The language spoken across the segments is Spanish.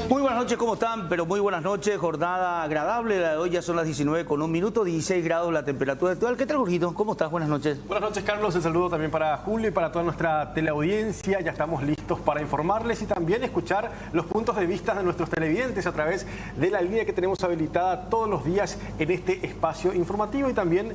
Muy buenas noches, ¿cómo están? Pero muy buenas noches, jornada agradable la de hoy, ya son las 19:01, 16 grados la temperatura actual. ¿Qué tal, Jorgito? ¿Cómo estás? Buenas noches. Buenas noches, Carlos. El saludo también para Julio y para toda nuestra teleaudiencia. Ya estamos listos para informarles y también escuchar los puntos de vista de nuestros televidentes a través de la línea que tenemos habilitada todos los días en este espacio informativo. Y también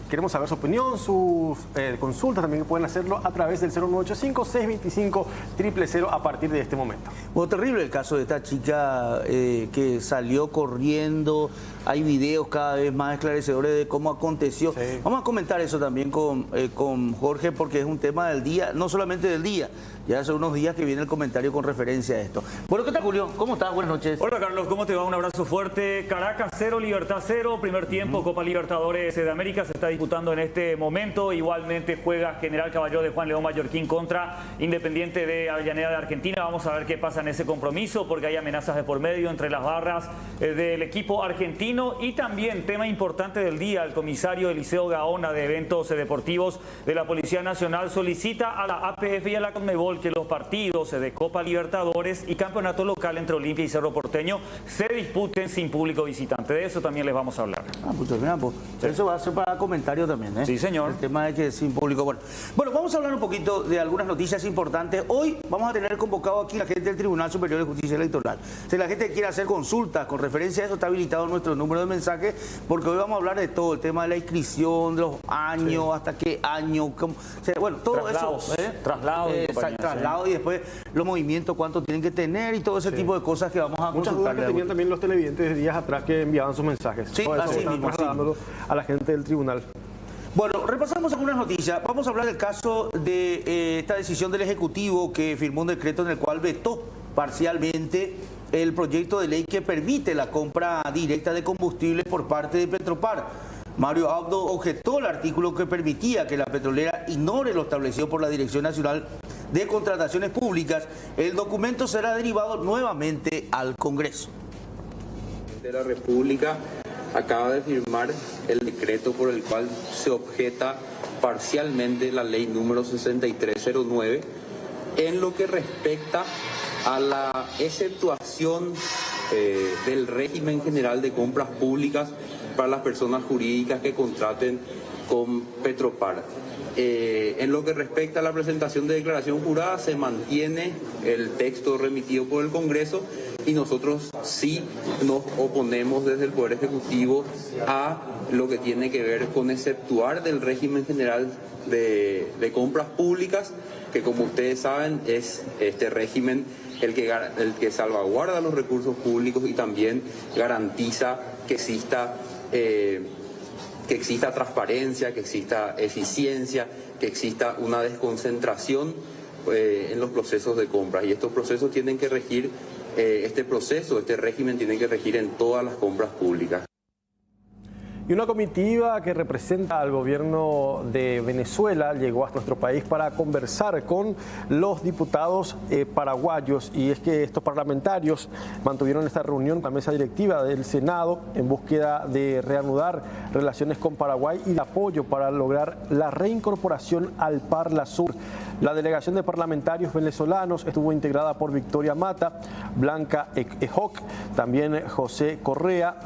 queremos saber su opinión, sus consultas, también pueden hacerlo a través del 0985-625-000 a partir de este momento. Bueno, terrible el caso de esta chica que salió corriendo. Hay videos cada vez más esclarecedores de cómo aconteció. Sí. Vamos a comentar eso también con Jorge, porque es un tema del día, no solamente del día. Ya hace unos días que viene el comentario con referencia a esto. Bueno, ¿qué tal, Julio? ¿Cómo estás? Buenas noches. Hola, Carlos. ¿Cómo te va? Un abrazo fuerte. Caracas 0, Libertad 0. Primer tiempo, Copa Libertadores de América se está disputando en este momento. Igualmente juega General Caballero de Juan León Mallorquín contra Independiente de Avellaneda de Argentina. Vamos a ver qué pasa en ese compromiso, porque hay amenazas de por medio entre las barras del equipo argentino. Y también, tema importante del día, el comisario Eliseo Gaona de Eventos Deportivos de la Policía Nacional solicita a la APF y a la Conmebol que los partidos de Copa Libertadores y campeonato local entre Olimpia y Cerro Porteño se disputen sin público visitante. De eso también les vamos a hablar. Pues eso va a ser para comentario también, ¿eh? Sí, señor. El tema de que sin público. Bueno, vamos a hablar un poquito de algunas noticias importantes. Hoy vamos a tener convocado aquí la gente del Tribunal Superior de Justicia Electoral. Si la gente quiere hacer consultas con referencia a eso, está habilitado nuestro número de mensajes, porque hoy vamos a hablar de todo, el tema de la inscripción, de los años, sí, hasta qué año, cómo, o sea, bueno, todo traslados, eso. Traslados. Traslado y después los movimientos, cuánto tienen que tener y todo ese tipo de cosas que vamos a muchas dudas que tenían también los televidentes días atrás que enviaban sus mensajes. Sí, así mismo, trasladándolo a la gente del tribunal. Bueno, repasamos algunas noticias. Vamos a hablar del caso de esta decisión del Ejecutivo que firmó un decreto en el cual vetó parcialmente el proyecto de ley que permite la compra directa de combustibles por parte de Petropar. Mario Abdo objetó el artículo que permitía que la petrolera ignore lo establecido por la Dirección Nacional de Contrataciones Públicas. El documento será derivado nuevamente al Congreso. De la República acaba de firmar el decreto por el cual se objeta parcialmente la ley número 6309 en lo que respecta a la exceptuación del régimen general de compras públicas para las personas jurídicas que contraten con Petropar. En lo que respecta a la presentación de declaración jurada, se mantiene el texto remitido por el Congreso y nosotros sí nos oponemos desde el Poder Ejecutivo a lo que tiene que ver con exceptuar del régimen general de compras públicas, que como ustedes saben es este régimen el que salvaguarda los recursos públicos y también garantiza que exista transparencia, que exista eficiencia, que exista una desconcentración en los procesos de compras. Y estos procesos tienen que regir, este régimen tiene que regir en todas las compras públicas. Y una comitiva que representa al gobierno de Venezuela llegó a nuestro país para conversar con los diputados paraguayos, y es que estos parlamentarios mantuvieron esta reunión con la mesa directiva del Senado en búsqueda de reanudar relaciones con Paraguay y de apoyo para lograr la reincorporación al Parlasur. La delegación de parlamentarios venezolanos estuvo integrada por Victoria Mata, Blanca Ejoc, también José Correa,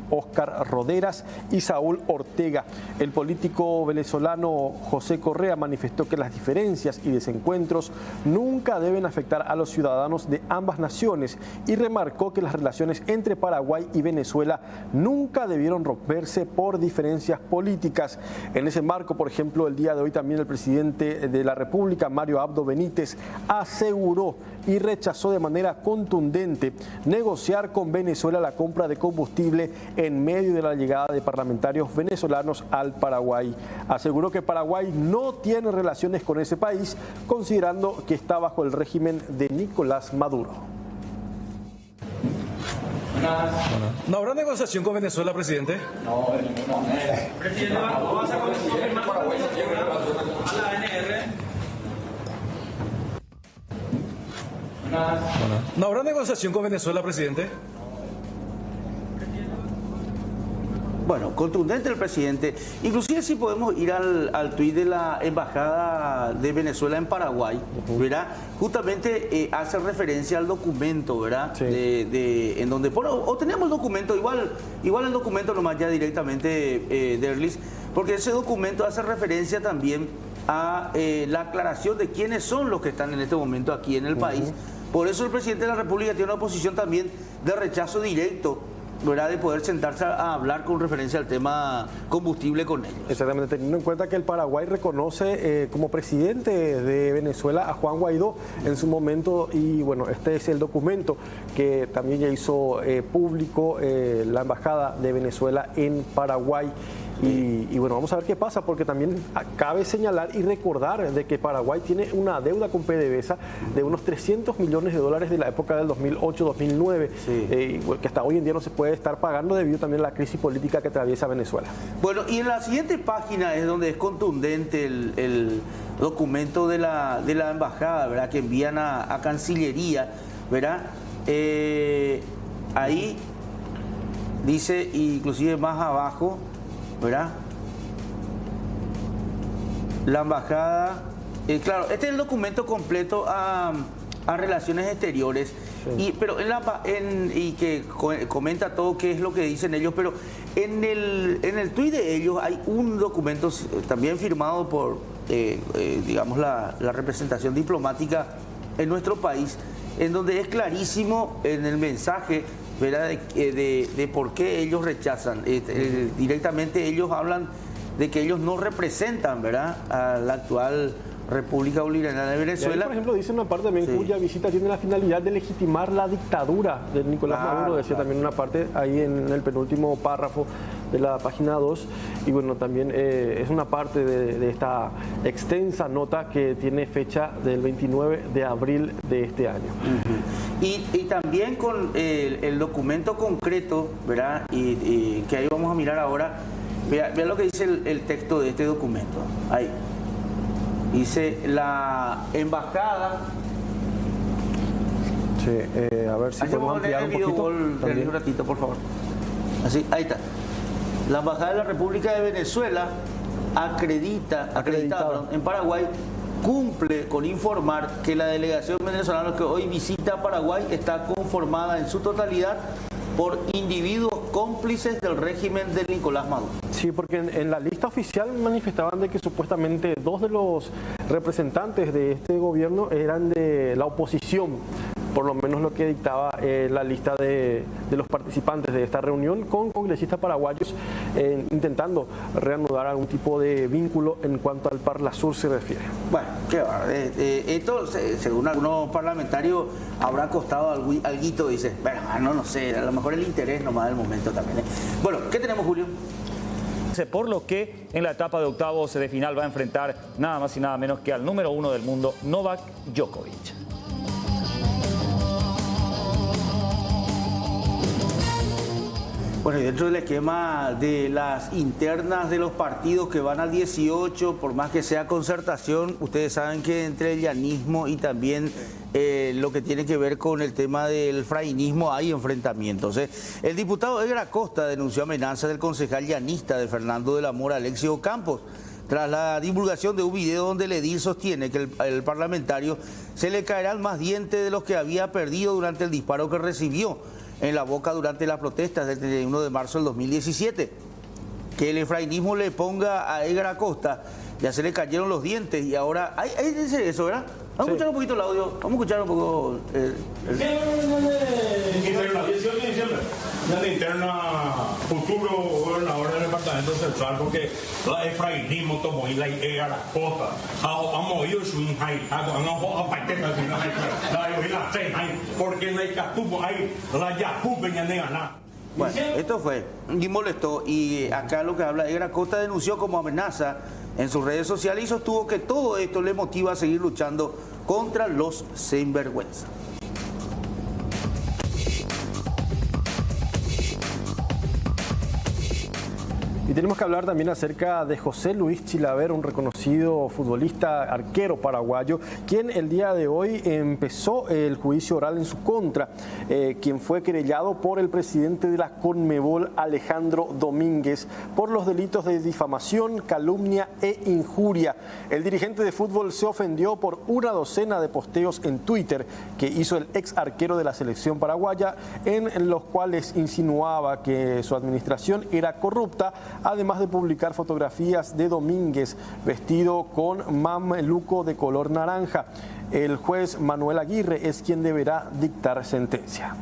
Óscar Roderas y Saúl Ortega. El político venezolano José Correa manifestó que las diferencias y desencuentros nunca deben afectar a los ciudadanos de ambas naciones y remarcó que las relaciones entre Paraguay y Venezuela nunca debieron romperse por diferencias políticas. En ese marco, por ejemplo, el día de hoy también el presidente de la República, Mario Abdo Benítez, aseguró y rechazó de manera contundente negociar con Venezuela la compra de combustible en medio de la llegada de parlamentarios venezolanos al Paraguay. Aseguró que Paraguay no tiene relaciones con ese país, considerando que está bajo el régimen de Nicolás Maduro. ¿No habrá negociación con Venezuela, presidente? No, de ninguna manera. Presidente, ¿vas a confirmar a la ANR? ¿No habrá negociación con Venezuela, presidente? Bueno, contundente el presidente. Inclusive si podemos ir al tuit de la Embajada de Venezuela en Paraguay, ¿verdad? Justamente hace referencia al documento, ¿verdad? Sí. En donde pone, o tenemos el documento, igual el documento nomás ya directamente, Derlis, porque ese documento hace referencia también a la aclaración de quiénes son los que están en este momento aquí en el país. Por eso el presidente de la República tiene una posición también de rechazo directo, ¿verdad? De poder sentarse a hablar con referencia al tema combustible con ellos. Exactamente, teniendo en cuenta que el Paraguay reconoce como presidente de Venezuela a Juan Guaidó en su momento, y bueno, este es el documento que también ya hizo público la Embajada de Venezuela en Paraguay. Y bueno, vamos a ver qué pasa, porque también cabe señalar y recordar de que Paraguay tiene una deuda con PDVSA de unos 300 millones de dólares de la época del 2008-2009, que hasta hoy en día no se puede estar pagando debido también a la crisis política que atraviesa Venezuela. Bueno, y en la siguiente página es donde es contundente el documento de la embajada, ¿verdad? Que envían a Cancillería, ¿verdad? Ahí dice, inclusive más abajo, ¿verdad? La embajada, claro, este es el documento completo a Relaciones Exteriores, pero y que comenta todo qué es lo que dicen ellos, pero en el tuit de ellos hay un documento también firmado por, digamos, la representación diplomática en nuestro país, en donde es clarísimo en el mensaje, ¿verdad? De por qué ellos rechazan. Directamente ellos hablan de que ellos no representan, ¿verdad?, a la actual República Bolivariana de Venezuela. Ahí, por ejemplo, dice una parte también cuya visita tiene la finalidad de legitimar la dictadura de Nicolás Maduro, decía también una parte ahí en el penúltimo párrafo de la página 2, y bueno, también es una parte de esta extensa nota que tiene fecha del 29 de abril de este año. Y también con el documento concreto, ¿verdad?, y que ahí vamos a mirar ahora, vean lo que dice el texto de este documento, ahí. Dice la embajada. Sí, a ver si podemos ampliar un poquito. Un ratito, por favor. Así, ahí está. La embajada de la República de Venezuela acreditada en Paraguay, cumple con informar que la delegación venezolana que hoy visita Paraguay está conformada en su totalidad por individuos cómplices del régimen de Nicolás Maduro. Sí, porque en la lista oficial manifestaban de que supuestamente 2 de los representantes de este gobierno eran de la oposición, por lo menos lo que dictaba la lista de los participantes de esta reunión con congresistas paraguayos, intentando reanudar algún tipo de vínculo en cuanto al Parlasur se refiere. Bueno, qué va. Esto, según algunos parlamentarios, habrá costado alguito, dice. Bueno, no sé, a lo mejor el interés nomás del momento también. Bueno, ¿qué tenemos, Julio? Por lo que en la etapa de octavos de final va a enfrentar nada más y nada menos que al número 1 del mundo, Novak Djokovic. Bueno, y dentro del esquema de las internas de los partidos que van al 18, por más que sea concertación, ustedes saben que entre el llanismo y también lo que tiene que ver con el tema del frainismo hay enfrentamientos. El diputado Edgar Acosta denunció amenazas del concejal llanista de Fernando de la Mora, Alexio Campos, tras la divulgación de un video donde el edil sostiene que el parlamentario se le caerán más dientes de los que había perdido durante el disparo que recibió en la boca durante las protestas del 31 de marzo del 2017. Que el efrainismo le ponga a Edgar Acosta, ya se le cayeron los dientes y ahora... Ahí dice eso, ¿verdad? Vamos a escuchar un poquito el audio, vamos a escuchar un poco... Una linterna futuro gobernador del departamento central, porque el efrainismo tomó y la Edgar Acosta ha movido su hija, porque la Icatupo hay la Yacupe y la Bueno, esto fue y molestó, y acá lo que habla Edgar Acosta denunció como amenaza en sus redes sociales y sostuvo que todo esto le motiva a seguir luchando contra los sinvergüenza. Y tenemos que hablar también acerca de José Luis Chilaver, un reconocido futbolista arquero paraguayo, quien el día de hoy empezó el juicio oral en su contra, quien fue querellado por el presidente de la Conmebol, Alejandro Domínguez, por los delitos de difamación, calumnia e injuria. El dirigente de fútbol se ofendió por una docena de posteos en Twitter que hizo el ex arquero de la selección paraguaya, en los cuales insinuaba que su administración era corrupta, además de publicar fotografías de Domínguez vestido con mameluco de color naranja. El juez Manuel Aguirre es quien deberá dictar sentencia.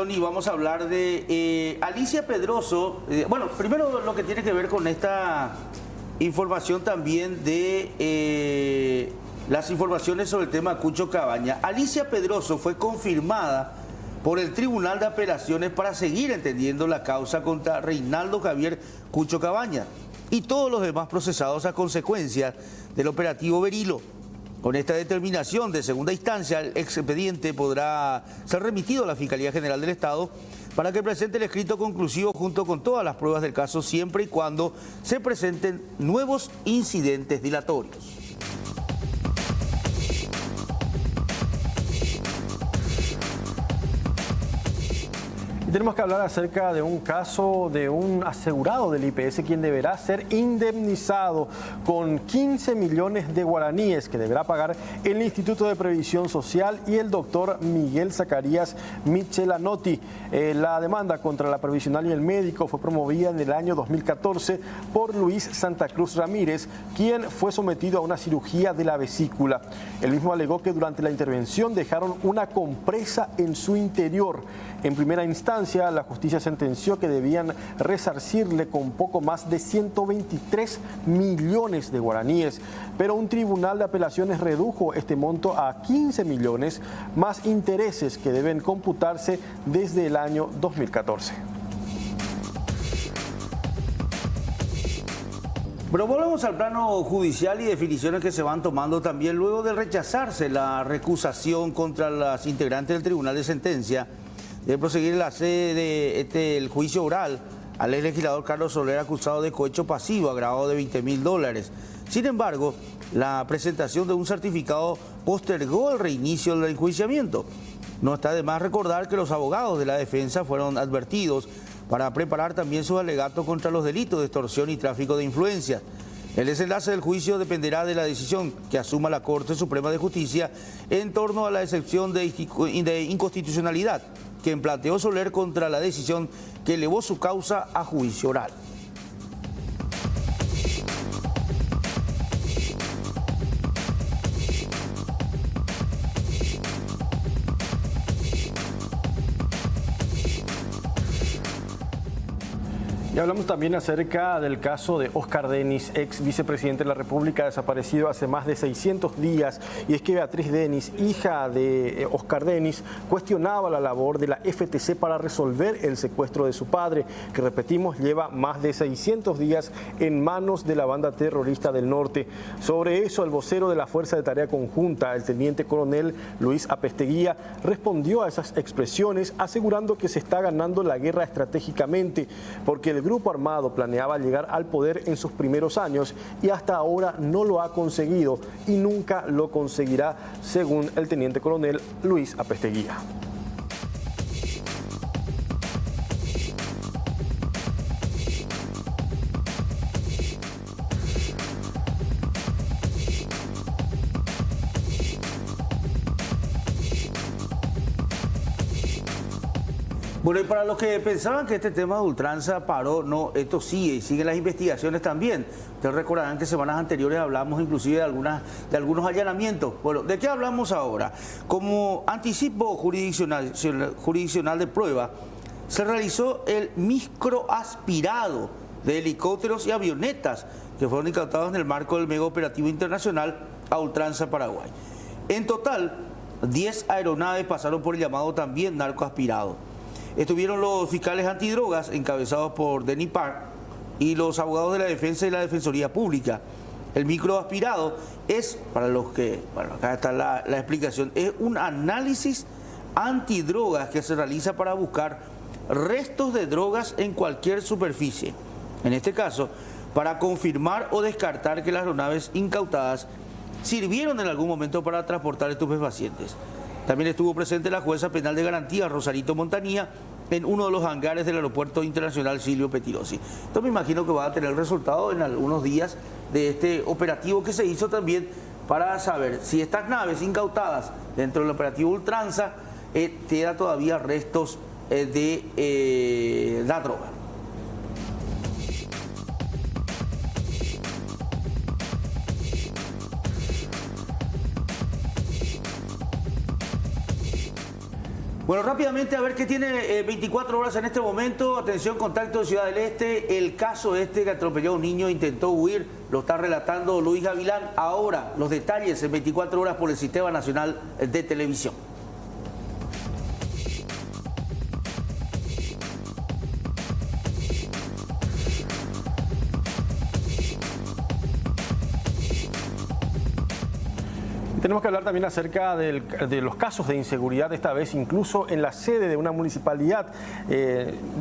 Y vamos a hablar de Alicia Pedroso. Bueno, primero lo que tiene que ver con esta información también de las informaciones sobre el tema Cucho Cabaña. Alicia Pedroso fue confirmada por el Tribunal de Apelaciones para seguir entendiendo la causa contra Reinaldo Javier Cucho Cabaña y todos los demás procesados a consecuencia del operativo Berilo. Con esta determinación de segunda instancia, el expediente podrá ser remitido a la Fiscalía General del Estado para que presente el escrito conclusivo junto con todas las pruebas del caso, siempre y cuando se presenten nuevos incidentes dilatorios. Tenemos que hablar acerca de un caso de un asegurado del IPS quien deberá ser indemnizado con 15 millones de guaraníes que deberá pagar el Instituto de Previsión Social y el doctor Miguel Zacarías Michelanotti. La demanda contra la previsional y el médico fue promovida en el año 2014 por Luis Santa Cruz Ramírez, quien fue sometido a una cirugía de la vesícula. El mismo alegó que durante la intervención dejaron una compresa en su interior. En primera instancia, la justicia sentenció que debían resarcirle con poco más de 123 millones de guaraníes, pero un tribunal de apelaciones redujo este monto a 15 millones, más intereses que deben computarse desde el año 2014. Pero volvemos al plano judicial y definiciones que se van tomando también luego de rechazarse la recusación contra las integrantes del Tribunal de Sentencia de proseguir la sede del juicio oral al ex legislador Carlos Soler, acusado de cohecho pasivo agravado de $20.000. Sin embargo, la presentación de un certificado postergó el reinicio del enjuiciamiento. No está de más recordar que los abogados de la defensa fueron advertidos para preparar también sus alegatos contra los delitos de extorsión y tráfico de influencias. El desenlace del juicio dependerá de la decisión que asuma la Corte Suprema de Justicia en torno a la excepción de inconstitucionalidad que planteó Soler contra la decisión que elevó su causa a juicio oral. Y hablamos también acerca del caso de Oscar Denis, ex vicepresidente de la República, desaparecido hace más de 600 días. Y es que Beatriz Denis, hija de Oscar Denis, cuestionaba la labor de la FTC para resolver el secuestro de su padre, que repetimos, lleva más de 600 días en manos de la banda terrorista del norte. Sobre eso, el vocero de la Fuerza de Tarea Conjunta, el teniente coronel Luis Apesteguía, respondió a esas expresiones asegurando que se está ganando la guerra estratégicamente, porque el grupo armado planeaba llegar al poder en sus primeros años y hasta ahora no lo ha conseguido y nunca lo conseguirá, según el teniente coronel Luis Apesteguía. Bueno, y para los que pensaban que este tema de ultranza paró, no, esto sigue y siguen las investigaciones también. Ustedes recordarán que semanas anteriores hablamos inclusive de algunos allanamientos. Bueno, ¿de qué hablamos ahora? Como anticipo jurisdiccional de prueba, se realizó el microaspirado de helicópteros y avionetas que fueron incautados en el marco del mega operativo internacional a ultranza Paraguay. En total, 10 aeronaves pasaron por el llamado también narcoaspirado. Estuvieron los fiscales antidrogas encabezados por Denis Park y los abogados de la defensa y la Defensoría Pública. El microaspirado es, para los que, bueno, acá está la explicación, es un análisis antidrogas que se realiza para buscar restos de drogas en cualquier superficie. En este caso, para confirmar o descartar que las aeronaves incautadas sirvieron en algún momento para transportar estupefacientes. También estuvo presente la jueza penal de garantía, Rosarito Montanía, en uno de los hangares del Aeropuerto Internacional Silvio Pettirossi. Entonces me imagino que va a tener el resultado en algunos días de este operativo que se hizo también para saber si estas naves incautadas dentro del operativo Ultranza quedan todavía restos de la droga. Bueno, rápidamente a ver qué tiene 24 horas en este momento. Atención, contacto de Ciudad del Este. El caso que atropelló a un niño, intentó huir, lo está relatando Luis Gavilán. Ahora, los detalles en 24 horas por el Sistema Nacional de Televisión. Tenemos que hablar también acerca de los casos de inseguridad, esta vez incluso en la sede de una municipalidad.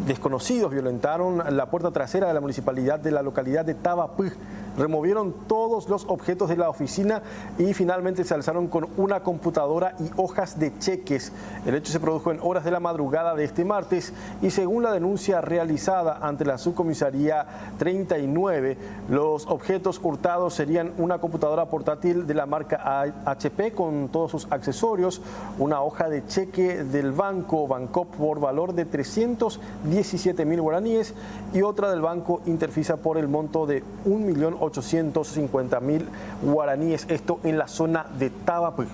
Desconocidos violentaron la puerta trasera de la municipalidad de la localidad de Tavapú. Removieron todos los objetos de la oficina y finalmente se alzaron con una computadora y hojas de cheques. El hecho se produjo en horas de la madrugada de este martes y según la denuncia realizada ante la subcomisaría 39, los objetos hurtados serían una computadora portátil de la marca HP con todos sus accesorios, una hoja de cheque del banco Bancop por valor de 317.000 guaraníes y otra del banco Interfisa por el monto de 1.850.000 guaraníes, esto en la zona de Tavapú.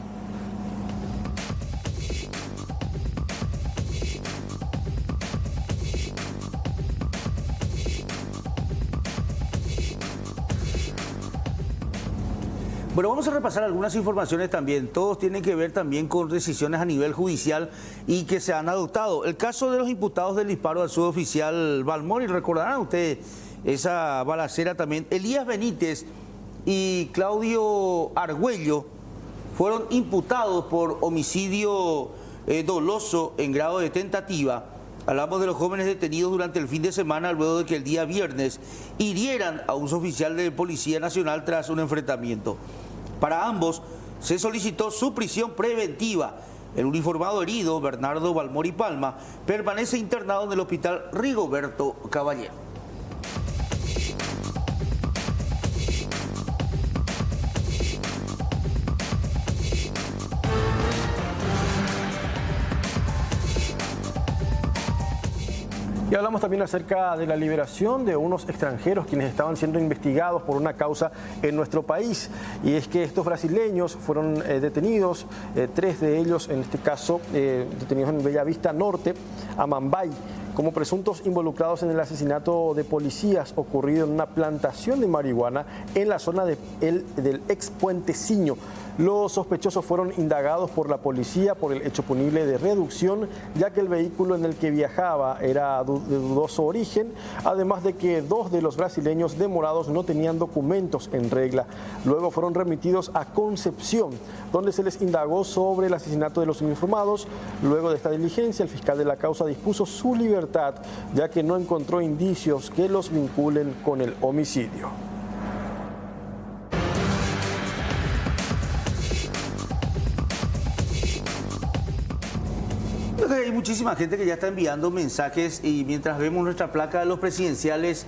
Bueno, vamos a repasar algunas informaciones también. Todos tienen que ver también con decisiones a nivel judicial y que se han adoptado. El caso de los imputados del disparo al suboficial Balmori, recordarán ustedes esa balacera también. Elías Benítez y Claudio Argüello fueron imputados por homicidio doloso en grado de tentativa. Hablamos de los jóvenes detenidos durante el fin de semana luego de que el día viernes hirieran a un suboficial de Policía Nacional tras un enfrentamiento. Para ambos se solicitó su prisión preventiva. El uniformado herido, Bernardo Balmori Palma, permanece internado en el hospital Rigoberto Caballero. Y hablamos también acerca de la liberación de unos extranjeros quienes estaban siendo investigados por una causa en nuestro país. Y es que estos brasileños fueron detenidos, 3 de ellos en este caso detenidos en Bellavista Norte, Amambay, como presuntos involucrados en el asesinato de policías ocurrido en una plantación de marihuana en la zona del ex Puenteciño. Los sospechosos fueron indagados por la policía por el hecho punible de reducción, ya que el vehículo en el que viajaba era de dudoso origen, además de que 2 de los brasileños demorados no tenían documentos en regla. Luego fueron remitidos a Concepción, donde se les indagó sobre el asesinato de los uniformados. Luego de esta diligencia, el fiscal de la causa dispuso su libertad, ya que no encontró indicios que los vinculen con el homicidio. Hay muchísima gente que ya está enviando mensajes y mientras vemos nuestra placa de los presidenciales,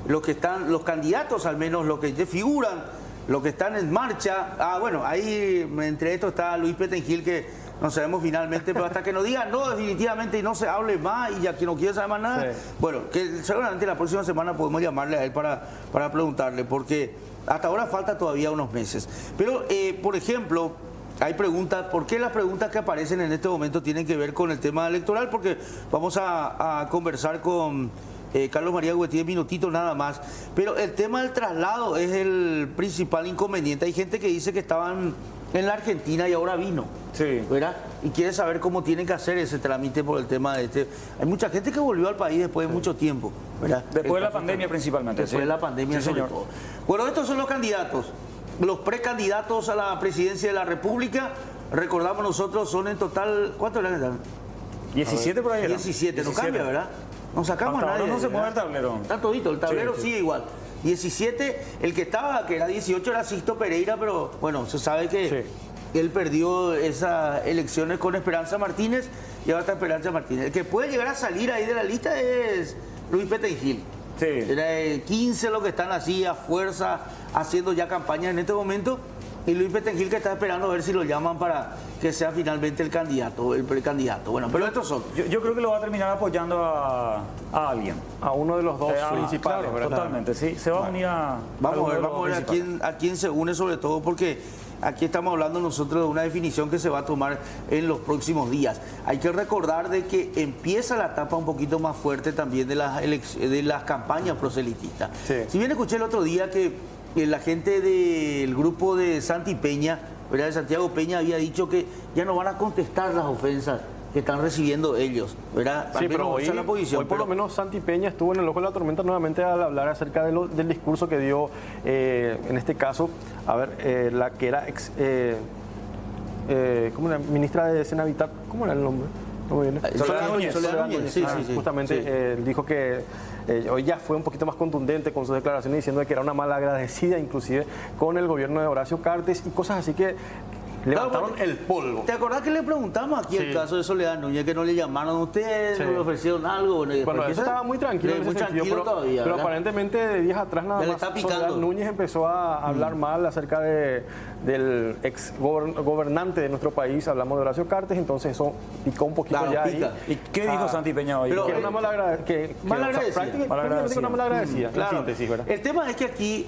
los candidatos al menos, los que figuran, los que están en marcha. Bueno, ahí entre estos está Luis Petengil, que no sabemos finalmente, pero hasta que nos digan no definitivamente y no se hable más y ya que no quiere saber más nada, sí. Bueno, que seguramente la próxima semana podemos llamarle a él para preguntarle, porque hasta ahora falta todavía unos meses. Pero, por ejemplo, hay preguntas, ¿por qué las preguntas que aparecen en este momento tienen que ver con el tema electoral? Porque vamos a conversar con Carlos María Huetí en minutitos nada más. Pero el tema del traslado es el principal inconveniente. Hay gente que dice que estaban en la Argentina y ahora vino, sí, ¿verdad? Y quiere saber cómo tienen que hacer ese trámite por el tema de este. Hay mucha gente que volvió al país después de mucho tiempo, ¿verdad? Después de la pandemia principalmente. Después de la pandemia, sí, sobre todo. Bueno, estos son los candidatos. Los precandidatos a la presidencia de la República, recordamos nosotros, son en total, ¿cuántos eran? 17 por ahí era. 17, no cambia, ¿verdad? No sacamos Hasta a nadie. ahora no se mueve el ¿verdad? tablero. Está todito, el tablero Sí. sigue igual. 17, el que estaba, que era 18, era Sixto Pereira, pero bueno, se sabe que él perdió esas elecciones con Esperanza Martínez y ahora está Esperanza Martínez. El que puede llegar a salir ahí de la lista es Luis Petengil. Sí. Era 15 los que están así a fuerza haciendo ya campaña en este momento. Y Luis Petengil que está esperando a ver si lo llaman para que sea finalmente el candidato, el precandidato. Bueno, pero estos son. Yo creo que lo va a terminar apoyando a alguien. A uno de los dos principales, Claro, ¿verdad? totalmente, sí. Se va a unir a. Vamos a ver, alguno de los principales. a quién se une sobre todo porque aquí estamos hablando nosotros de una definición que se va a tomar en los próximos días. Hay que recordar de que empieza la etapa un poquito más fuerte también de las campañas proselitistas. Sí. Si bien escuché el otro día que la gente del grupo de Santi Peña, ¿verdad? De Santiago Peña había dicho que ya no van a contestar las ofensas que están recibiendo ellos, ¿verdad? Al Sí, menos pero esa es la posición, hoy por lo pero- menos Santi Peña estuvo en el ojo de la tormenta nuevamente al hablar acerca del discurso que dio, en este caso, a ver, la que era ¿cómo era? Ministra de Senavitat, ¿cómo era el nombre? No me viene. Soledad Núñez. Soledad Núñez, sí, sí, sí. Justamente Sí. dijo que hoy ya fue un poquito más contundente con sus declaraciones diciendo que era una mala agradecida inclusive con el gobierno de Horacio Cartes y cosas así que levantaron Claro, el polvo. ¿Te acordás que le preguntamos aquí el Sí. caso de Soledad Núñez, que no le llamaron a ustedes, Sí. no le ofrecieron algo? Bueno, Porque eso estaba muy tranquilo en muy ese sentido, tranquilo pero, todavía, pero ¿verdad? aparentemente de días atrás nada Ya le más está picando. Soledad Núñez empezó a hablar mal acerca del ex gobernante de nuestro país, hablamos de Horacio Cartes, entonces eso picó un poquito Claro, ya pica. ahí. ¿Y qué dijo Santi Peña hoy? pero- Que era una mala agradecida. Malagradecida. Prácticamente una mala agradecida, en Claro. síntesis, ¿verdad? El tema es que aquí,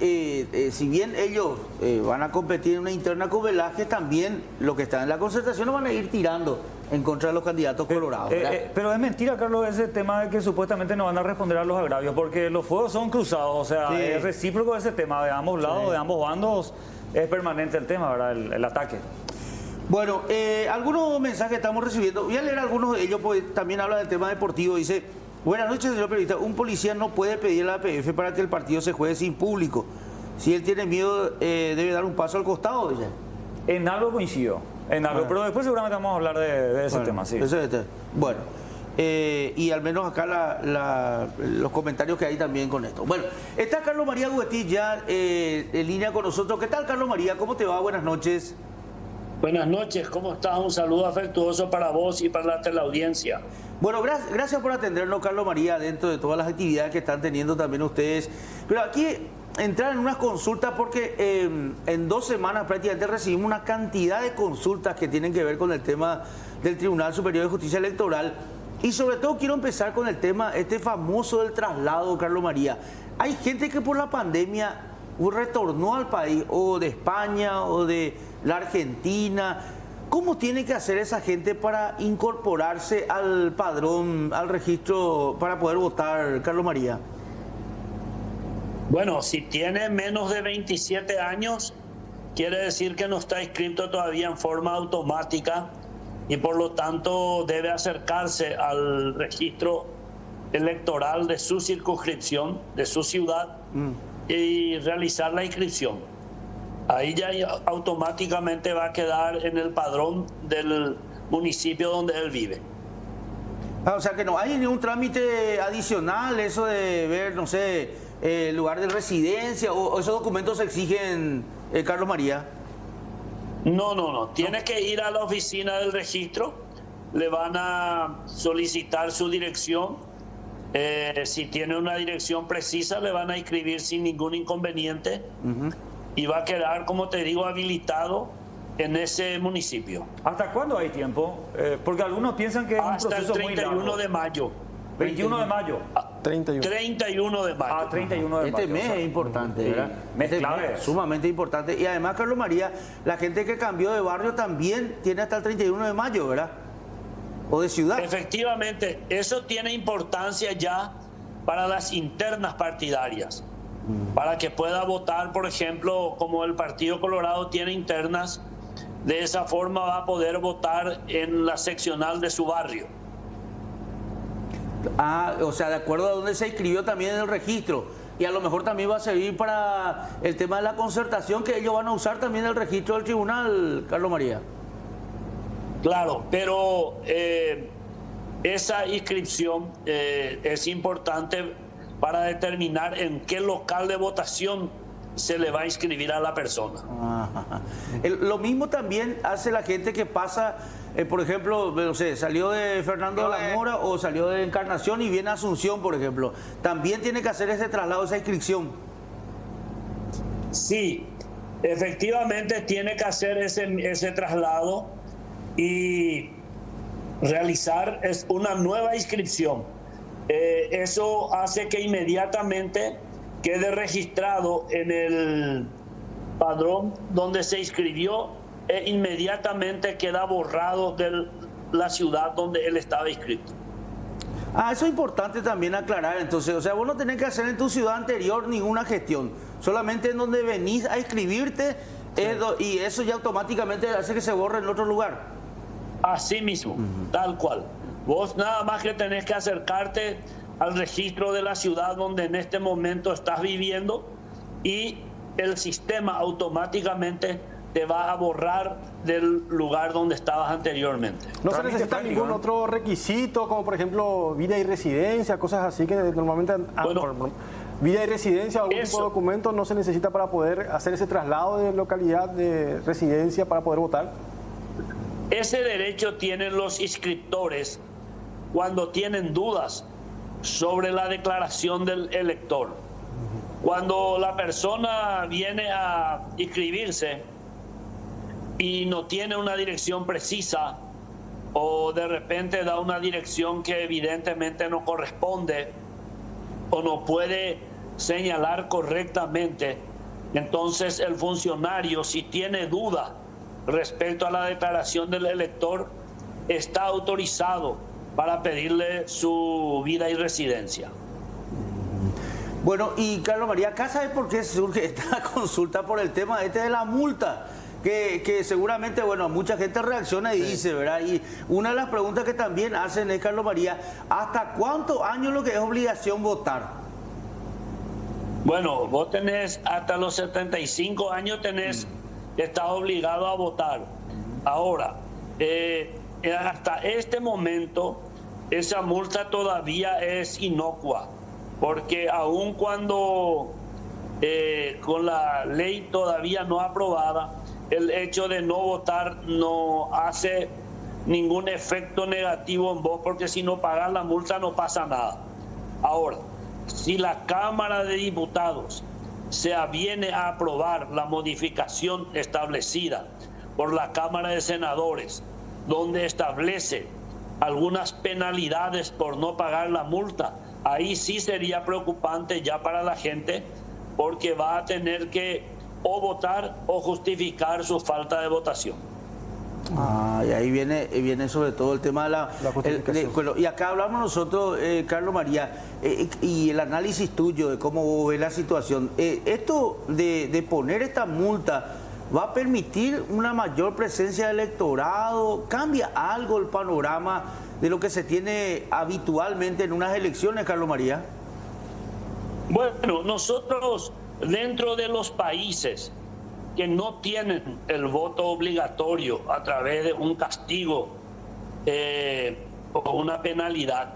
si bien ellos van a competir en una interna con Velázquez, también los que están en la concertación no van a ir tirando en contra de los candidatos colorados, ¿verdad? Pero es mentira, Carlos, ese tema de que supuestamente no van a responder a los agravios, porque los fuegos son cruzados, o sea, Sí. es recíproco ese tema de ambos lados, de ambos bandos, es permanente el tema, ¿verdad? El ataque. Bueno, algunos mensajes que estamos recibiendo, voy a leer algunos de ellos, porque también habla del tema deportivo. Dice: buenas noches, señor periodista. Un policía no puede pedir a la APF para que el partido se juegue sin público. Si él tiene miedo, debe dar un paso al costado, dice. En algo coincido, en algo, pero después seguramente vamos a hablar de ese tema, sí. Bueno, y al menos acá los comentarios que hay también con esto. Bueno, está Carlos María Guetí ya en línea con nosotros. ¿Qué tal, Carlos María? ¿Cómo te va? Buenas noches. Buenas noches, ¿cómo estás? Un saludo afectuoso para vos y para la teleaudiencia. Bueno, gracias por atendernos, Carlos María, dentro de todas las actividades que están teniendo también ustedes. Pero aquí entrar en unas consultas porque en 2 semanas prácticamente recibimos una cantidad de consultas que tienen que ver con el tema del Tribunal Superior de Justicia Electoral. Y sobre todo quiero empezar con el tema famoso del traslado, Carlos María. Hay gente que por la pandemia retornó al país, o de España, o de la Argentina. ¿Cómo tiene que hacer esa gente para incorporarse al padrón, al registro, para poder votar, Carlos María? Bueno, si tiene menos de 27 años, quiere decir que no está inscrito todavía en forma automática y por lo tanto debe acercarse al registro electoral de su circunscripción, de su ciudad, y realizar la inscripción. Ahí ya automáticamente va a quedar en el padrón del municipio donde él vive. O sea que no hay ningún trámite adicional, eso de ver, no sé, el lugar de residencia, o esos documentos se exigen, Carlos María. No. Tiene que ir a la oficina del registro, le van a solicitar su dirección. Si tiene una dirección precisa, le van a inscribir sin ningún inconveniente y va a quedar, como te digo, habilitado en ese municipio. ¿Hasta cuándo hay tiempo? Porque algunos piensan que es un Hasta el proceso muy 31 largo. de mayo. 21 de mayo. 31. 31 de mayo. 31 de mayo. Este mes o sea, es importante, ¿verdad? mes Este clave. mes sumamente importante. Y además, Carlos María, la gente que cambió de barrio también tiene hasta el 31 de mayo, ¿verdad? O de ciudad. Efectivamente, eso tiene importancia ya para las internas partidarias, para que pueda votar, por ejemplo, como el Partido Colorado tiene internas, de esa forma va a poder votar en la seccional de su barrio. O sea, de acuerdo a donde se inscribió también en el registro. Y a lo mejor también va a servir para el tema de la concertación, que ellos van a usar también el registro del tribunal, Carlos María. Claro, pero esa inscripción es importante para determinar en qué local de votación se le va a inscribir a la persona. Lo mismo también hace la gente que pasa, por ejemplo, no sé, salió de Fernando de la Mora o salió de Encarnación y viene a Asunción, por ejemplo. También tiene que hacer ese traslado, esa inscripción. Sí, efectivamente tiene que hacer ese traslado y realizar una nueva inscripción. Eso hace que inmediatamente quede registrado en el padrón donde se inscribió e inmediatamente queda borrado de la ciudad donde él estaba inscrito. Eso es importante también aclarar, entonces, o sea, vos no tenés que hacer en tu ciudad anterior ninguna gestión, solamente en donde venís a inscribirte y eso ya automáticamente hace que se borre en otro lugar. Así mismo, tal cual. Vos nada más que tenés que acercarte al registro de la ciudad donde en este momento estás viviendo y el sistema automáticamente te va a borrar del lugar donde estabas anteriormente. No se necesita ningún otro requisito, como por ejemplo vida y residencia, cosas así que normalmente... vida y residencia, algún tipo de documento no se necesita para poder hacer ese traslado de localidad de residencia para poder votar. Ese derecho tienen los inscriptores cuando tienen dudas sobre la declaración del elector. Cuando la persona viene a inscribirse y no tiene una dirección precisa o de repente da una dirección que evidentemente no corresponde o no puede señalar correctamente, entonces el funcionario, si tiene duda respecto a la declaración del elector, está autorizado para pedirle su vida y residencia. Bueno, y Carlos María, acá ¿sabes por qué surge esta consulta? Por el tema de la multa, que seguramente, bueno, mucha gente reacciona y dice, ¿verdad? Y una de las preguntas que también hacen es, Carlos María, ¿hasta cuántos años lo que es obligación votar? Bueno, vos tenés hasta los 75 años, estás obligado a votar. Ahora, hasta este momento, esa multa todavía es inocua, porque aun cuando con la ley todavía no aprobada, el hecho de no votar no hace ningún efecto negativo en vos, porque si no pagas la multa no pasa nada. Ahora, si la Cámara de Diputados se aviene a aprobar la modificación establecida por la Cámara de Senadores, donde establece algunas penalidades por no pagar la multa, ahí sí sería preocupante ya para la gente, porque va a tener que o votar o justificar su falta de votación. Y ahí viene sobre todo el tema de la justificación. Y acá hablamos nosotros, Carlos María, y el análisis tuyo de cómo vos ves la situación. Esto de poner esta multa va a permitir una mayor presencia de electorado. ¿Cambia algo el panorama de lo que se tiene habitualmente en unas elecciones, Carlos María? Bueno, nosotros dentro de los países que no tienen el voto obligatorio a través de un castigo o una penalidad,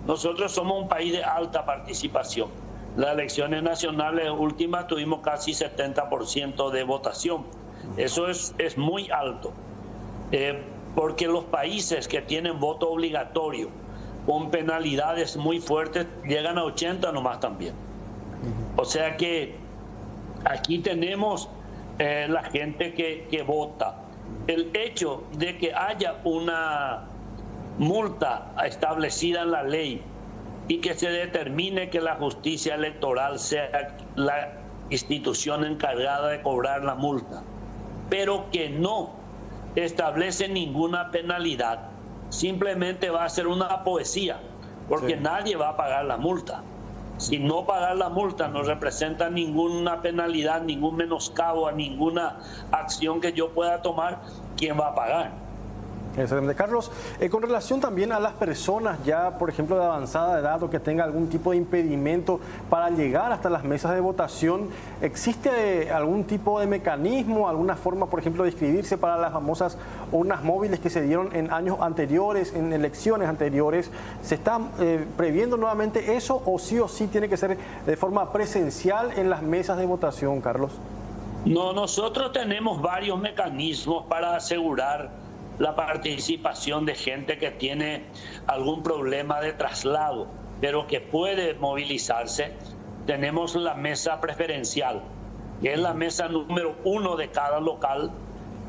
nosotros somos un país de alta participación. Las elecciones nacionales últimas tuvimos casi 70% de votación. Eso es muy alto, porque los países que tienen voto obligatorio con penalidades muy fuertes llegan a 80 nomás también. O sea que aquí tenemos la gente que vota. El hecho de que haya una multa establecida en la ley y que se determine que la justicia electoral sea la institución encargada de cobrar la multa, pero que no establece ninguna penalidad, simplemente va a ser una poesía, porque nadie va a pagar la multa. Si no pagar la multa no representa ninguna penalidad, ningún menoscabo a ninguna acción que yo pueda tomar, ¿quién va a pagar? Excelente. Carlos, con relación también a las personas ya, por ejemplo, de avanzada edad o que tenga algún tipo de impedimento para llegar hasta las mesas de votación, ¿existe algún tipo de mecanismo, alguna forma, por ejemplo, de inscribirse para las famosas urnas móviles que se dieron en años anteriores, en elecciones anteriores? ¿Se está previendo nuevamente eso o sí tiene que ser de forma presencial en las mesas de votación, Carlos? No, nosotros tenemos varios mecanismos para asegurar la participación de gente que tiene algún problema de traslado, pero que puede movilizarse. Tenemos la mesa preferencial, que es la mesa número 1 de cada local,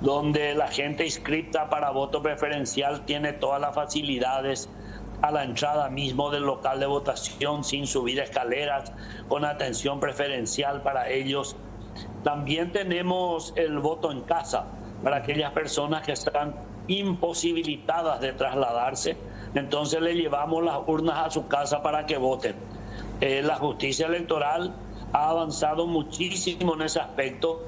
donde la gente inscrita para voto preferencial tiene todas las facilidades a la entrada mismo del local de votación, sin subir escaleras, con atención preferencial para ellos. También tenemos el voto en casa para aquellas personas que están imposibilitadas de trasladarse. Entonces le llevamos las urnas a su casa para que voten. La justicia electoral ha avanzado muchísimo en ese aspecto,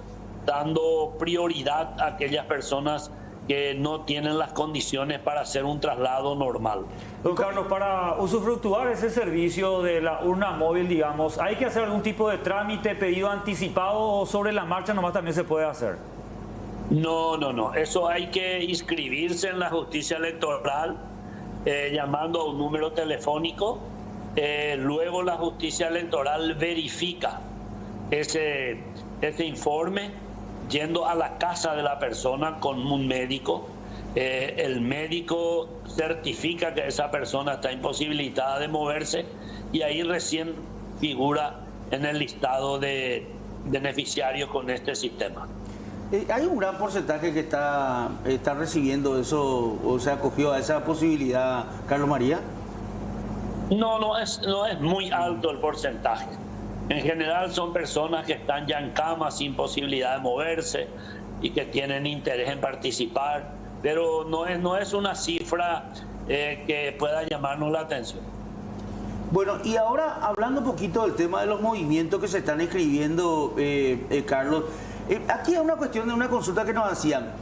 dando prioridad a aquellas personas que no tienen las condiciones para hacer un traslado normal. Don Carlos, para usufructuar ese servicio de la urna móvil, digamos, ¿hay que hacer algún tipo de trámite, pedido anticipado o sobre la marcha nomás también se puede hacer? No. Eso hay que inscribirse en la justicia electoral llamando a un número telefónico. Luego la justicia electoral verifica ese informe yendo a la casa de la persona con un médico. El médico certifica que esa persona está imposibilitada de moverse y ahí recién figura en el listado de beneficiarios con este sistema. ¿Hay un gran porcentaje que está recibiendo eso o se acogió a esa posibilidad, Carlos María? No es muy alto el porcentaje. En general son personas que están ya en cama sin posibilidad de moverse y que tienen interés en participar, pero no es una cifra que pueda llamarnos la atención. Bueno, y ahora hablando un poquito del tema de los movimientos que se están escribiendo, Carlos, aquí hay una cuestión de una consulta que nos hacían.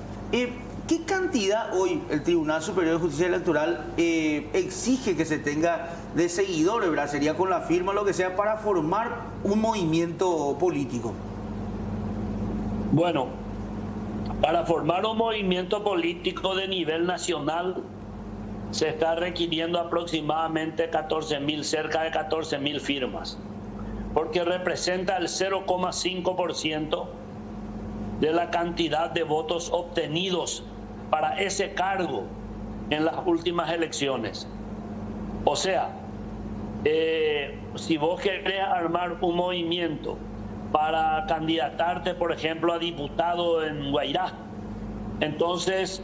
¿Qué cantidad hoy el Tribunal Superior de Justicia Electoral exige que se tenga de seguidores, ¿verdad? Sería con la firma o lo que sea para formar un movimiento político. Bueno, para formar un movimiento político de nivel nacional se está requiriendo aproximadamente cerca de 14.000 firmas, porque representa el 0,5% de la cantidad de votos obtenidos para ese cargo en las últimas elecciones. O sea, si vos querés armar un movimiento para candidatarte, por ejemplo, a diputado en Guairá, entonces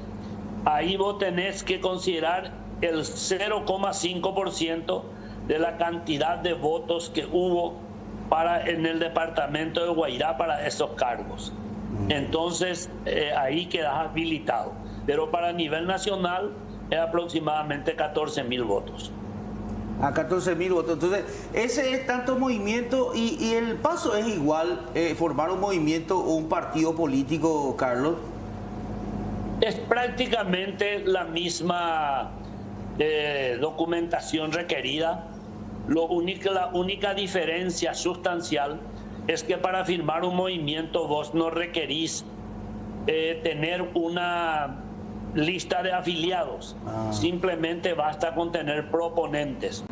ahí vos tenés que considerar el 0,5% de la cantidad de votos que hubo en el departamento de Guairá para esos cargos. Entonces ahí quedas habilitado. Pero para nivel nacional es aproximadamente 14.000 votos. A 14.000 votos. Entonces, ese es tanto movimiento y el paso es igual, formar un movimiento o un partido político, Carlos. Es prácticamente la misma documentación requerida. La única diferencia sustancial es que para firmar un movimiento vos no requerís tener una lista de afiliados. Simplemente basta con tener proponentes,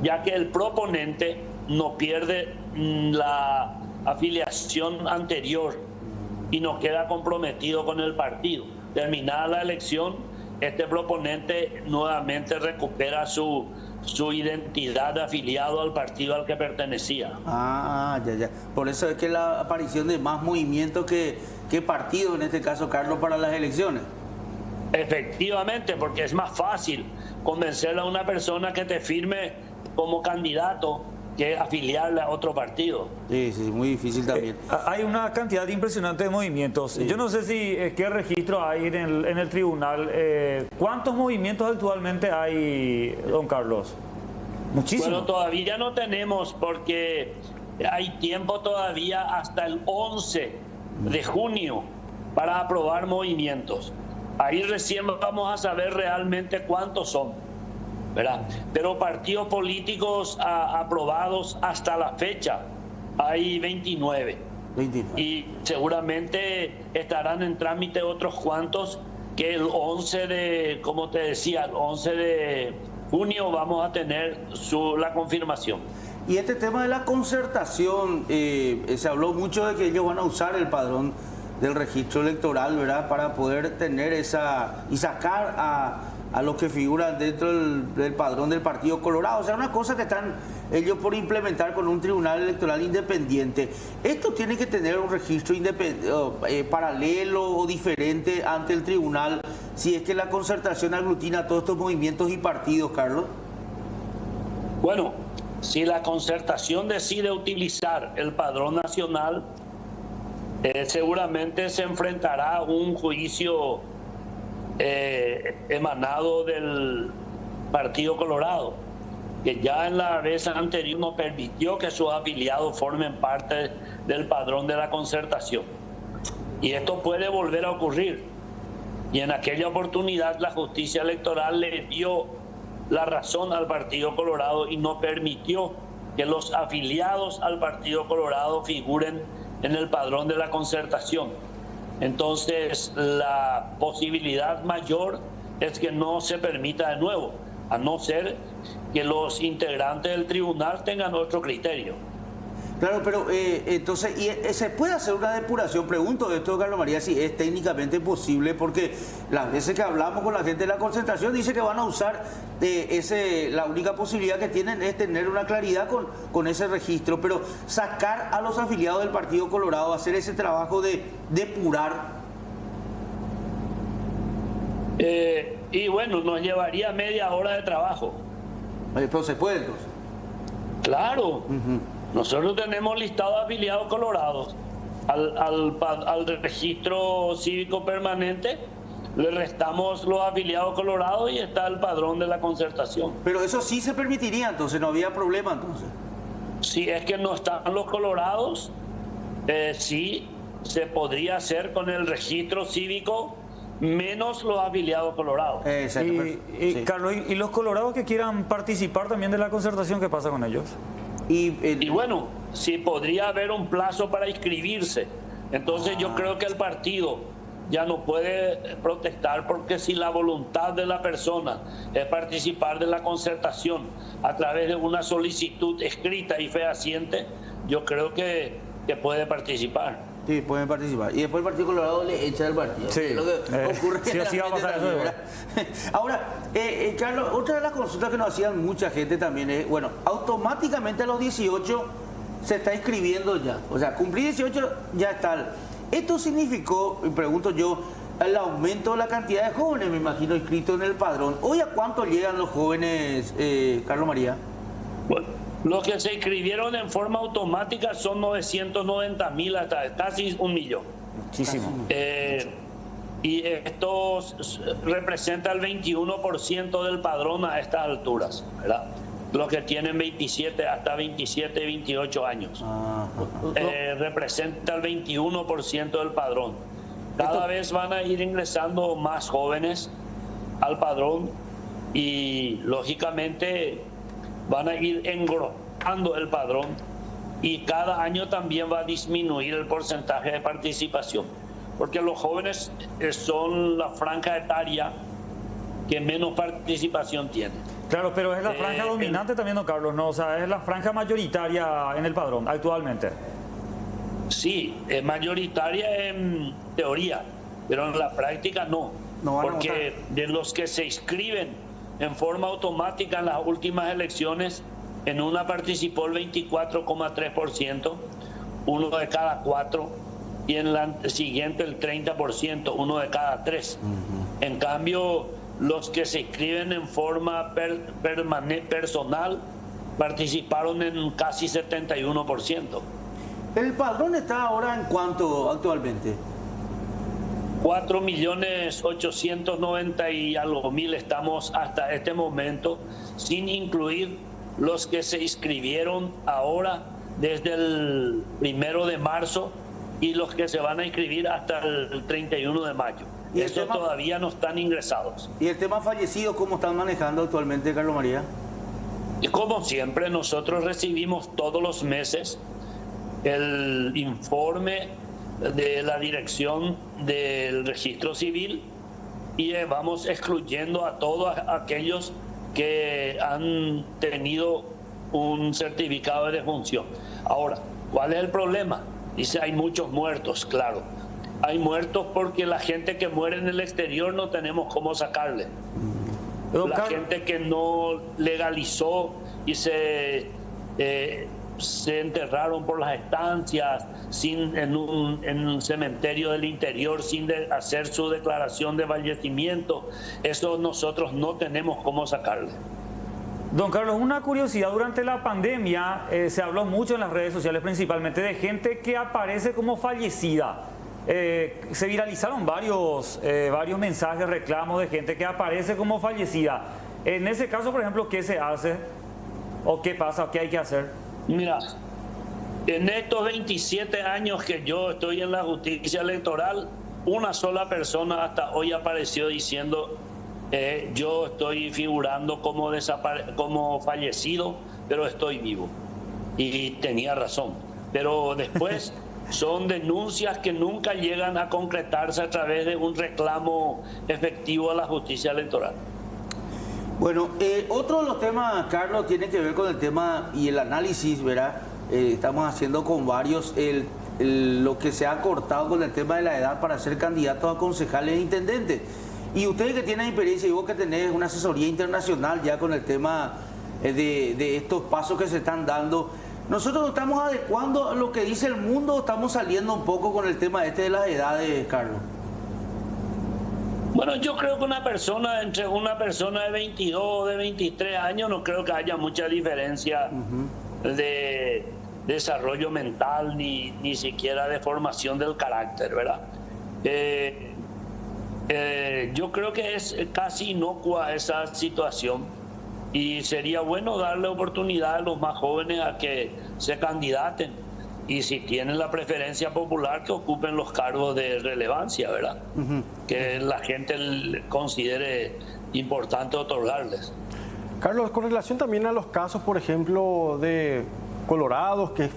ya que el proponente no pierde la afiliación anterior y no queda comprometido con el partido. Terminada la elección, este proponente nuevamente recupera su identidad de afiliado al partido al que pertenecía. Ya. Por eso es que la aparición de más movimientos que partidos, en este caso, Carlos, para las elecciones. Efectivamente, porque es más fácil convencer a una persona que te firme como candidato que afiliarle a otro partido. Sí, muy difícil también. Hay una cantidad impresionante de movimientos. Sí. Yo no sé si qué registro hay en el tribunal. ¿Cuántos movimientos actualmente hay, don Carlos? Muchísimos. Bueno, todavía no tenemos porque hay tiempo todavía hasta el 11 de junio para aprobar movimientos. Ahí recién vamos a saber realmente cuántos son, ¿verdad? Pero partidos políticos aprobados hasta la fecha hay 29. Y seguramente estarán en trámite otros cuantos que el 11 de, como te decía, el 11 de junio vamos a tener la confirmación. Y este tema de la concertación, se habló mucho de que ellos van a usar el padrón del registro electoral, ¿verdad? Para poder tener esa y sacar a los que figuran dentro del padrón del Partido Colorado. O sea, una cosa que están ellos por implementar con un tribunal electoral independiente. ¿Esto tiene que tener un registro paralelo o diferente ante el tribunal si es que la concertación aglutina todos estos movimientos y partidos, Carlos? Bueno, si la concertación decide utilizar el padrón nacional, seguramente se enfrentará a un juicio emanado del Partido Colorado, que ya en la vez anterior no permitió que sus afiliados formen parte del padrón de la concertación. Y esto puede volver a ocurrir. Y en aquella oportunidad la justicia electoral le dio la razón al Partido Colorado y no permitió que los afiliados al Partido Colorado figuren en el padrón de la concertación. Entonces, la posibilidad mayor es que no se permita de nuevo, a no ser que los integrantes del tribunal tengan otro criterio. Claro, pero entonces, ¿se puede hacer una depuración? Pregunto esto, Carlos María, si es técnicamente posible, porque las veces que hablamos con la gente de la concentración dice que van a usar la única posibilidad que tienen es tener una claridad con ese registro, pero sacar a los afiliados del Partido Colorado, hacer ese trabajo de depurar. Y bueno, nos llevaría media hora de trabajo. Pero se puede entonces. Claro. Nosotros tenemos listado afiliados colorados al registro cívico permanente, le restamos los afiliados colorados y está el padrón de la concertación. Pero eso sí se permitiría, entonces no había problema entonces. Si es que no están los colorados, sí se podría hacer con el registro cívico menos los afiliados colorados. Exacto. Sí. Carlos, ¿y los colorados que quieran participar también de la concertación, qué pasa con ellos? Y bueno, si podría haber un plazo para inscribirse, entonces yo creo que el partido ya no puede protestar, porque si la voluntad de la persona es participar de la concertación a través de una solicitud escrita y fehaciente, yo creo que puede participar. Sí, pueden participar. Y después el Partido Colorado le echa del partido. Sí, lo que ocurre sí, así va a pasar también, eso. Ahora, Carlos, otra de las consultas que nos hacían mucha gente también es, bueno, automáticamente a los 18 se está inscribiendo ya. O sea, cumplir 18 ya está. Esto significó, y pregunto yo, el aumento de la cantidad de jóvenes, me imagino, inscritos en el padrón. ¿Hoy a cuánto llegan los jóvenes, Carlos María? Bueno, los que se inscribieron en forma automática son 990.000, hasta casi 1 millón. Muchísimo. Y esto representa el 21% del padrón a estas alturas, ¿verdad? Los que tienen 27 hasta 27, 28 años. Representa el 21% del padrón. Cada vez van a ir ingresando más jóvenes al padrón y lógicamente van a ir engrosando el padrón, y cada año también va a disminuir el porcentaje de participación, porque los jóvenes son la franja etaria que menos participación tiene. Claro, pero es la franja dominante también, ¿no, Carlos? No, o sea, es la franja mayoritaria en el padrón actualmente. Sí, es mayoritaria en teoría, pero en la práctica no, porque de los que se inscriben en forma automática en las últimas elecciones, en una participó el 24,3%, 1 de cada 4, y en la siguiente el 30%, 1 de cada 3. En cambio, los que se inscriben en forma personal participaron en casi 71%. ¿El padrón está ahora en cuánto actualmente? 4.890.000 y algo estamos hasta este momento, sin incluir los que se inscribieron ahora desde el 1 de marzo y los que se van a inscribir hasta el 31 de mayo. ¿Y Estos todavía no están ingresados. ¿Y el tema fallecido cómo están manejando actualmente, Carlos María? Y como siempre, nosotros recibimos todos los meses el informe de la dirección del registro civil y vamos excluyendo a todos aquellos que han tenido un certificado de defunción. Ahora, ¿cuál es el problema? Dice, hay muchos muertos, claro. Hay muertos porque la gente que muere en el exterior no tenemos cómo sacarle. La gente que no legalizó y se enterraron por las estancias en un cementerio del interior sin hacer su declaración de fallecimiento, eso nosotros no tenemos cómo sacarle. Don Carlos, una curiosidad, durante la pandemia se habló mucho en las redes sociales principalmente de gente que aparece como fallecida. Se viralizaron varios mensajes, reclamos de gente que aparece como fallecida. En ese caso, por ejemplo, ¿qué se hace? ¿O qué pasa? ¿O qué hay que hacer? Mira, en estos 27 años que yo estoy en la justicia electoral, una sola persona hasta hoy apareció diciendo yo estoy figurando como fallecido, pero estoy vivo. Y tenía razón. Pero después son denuncias que nunca llegan a concretarse a través de un reclamo efectivo a la justicia electoral. Bueno, otro de los temas, Carlos, tiene que ver con el tema y el análisis, ¿verdad? Estamos haciendo con varios lo que se ha cortado con el tema de la edad para ser candidatos a concejales e intendentes. Y ustedes que tienen experiencia y vos que tenés una asesoría internacional ya con el tema de estos pasos que se están dando, ¿nosotros nos estamos adecuando a lo que dice el mundo o estamos saliendo un poco con el tema de las edades, Carlos? Bueno, yo creo que entre una persona de 22 o de 23 años no creo que haya mucha diferencia de desarrollo mental ni siquiera de formación del carácter, ¿verdad? Yo creo que es casi inocua esa situación y sería bueno darle oportunidad a los más jóvenes a que se candidaten y si tienen la preferencia popular que ocupen los cargos de relevancia, ¿verdad? Que la gente considere importante otorgarles. Carlos, con relación también a los casos, por ejemplo, de colorados que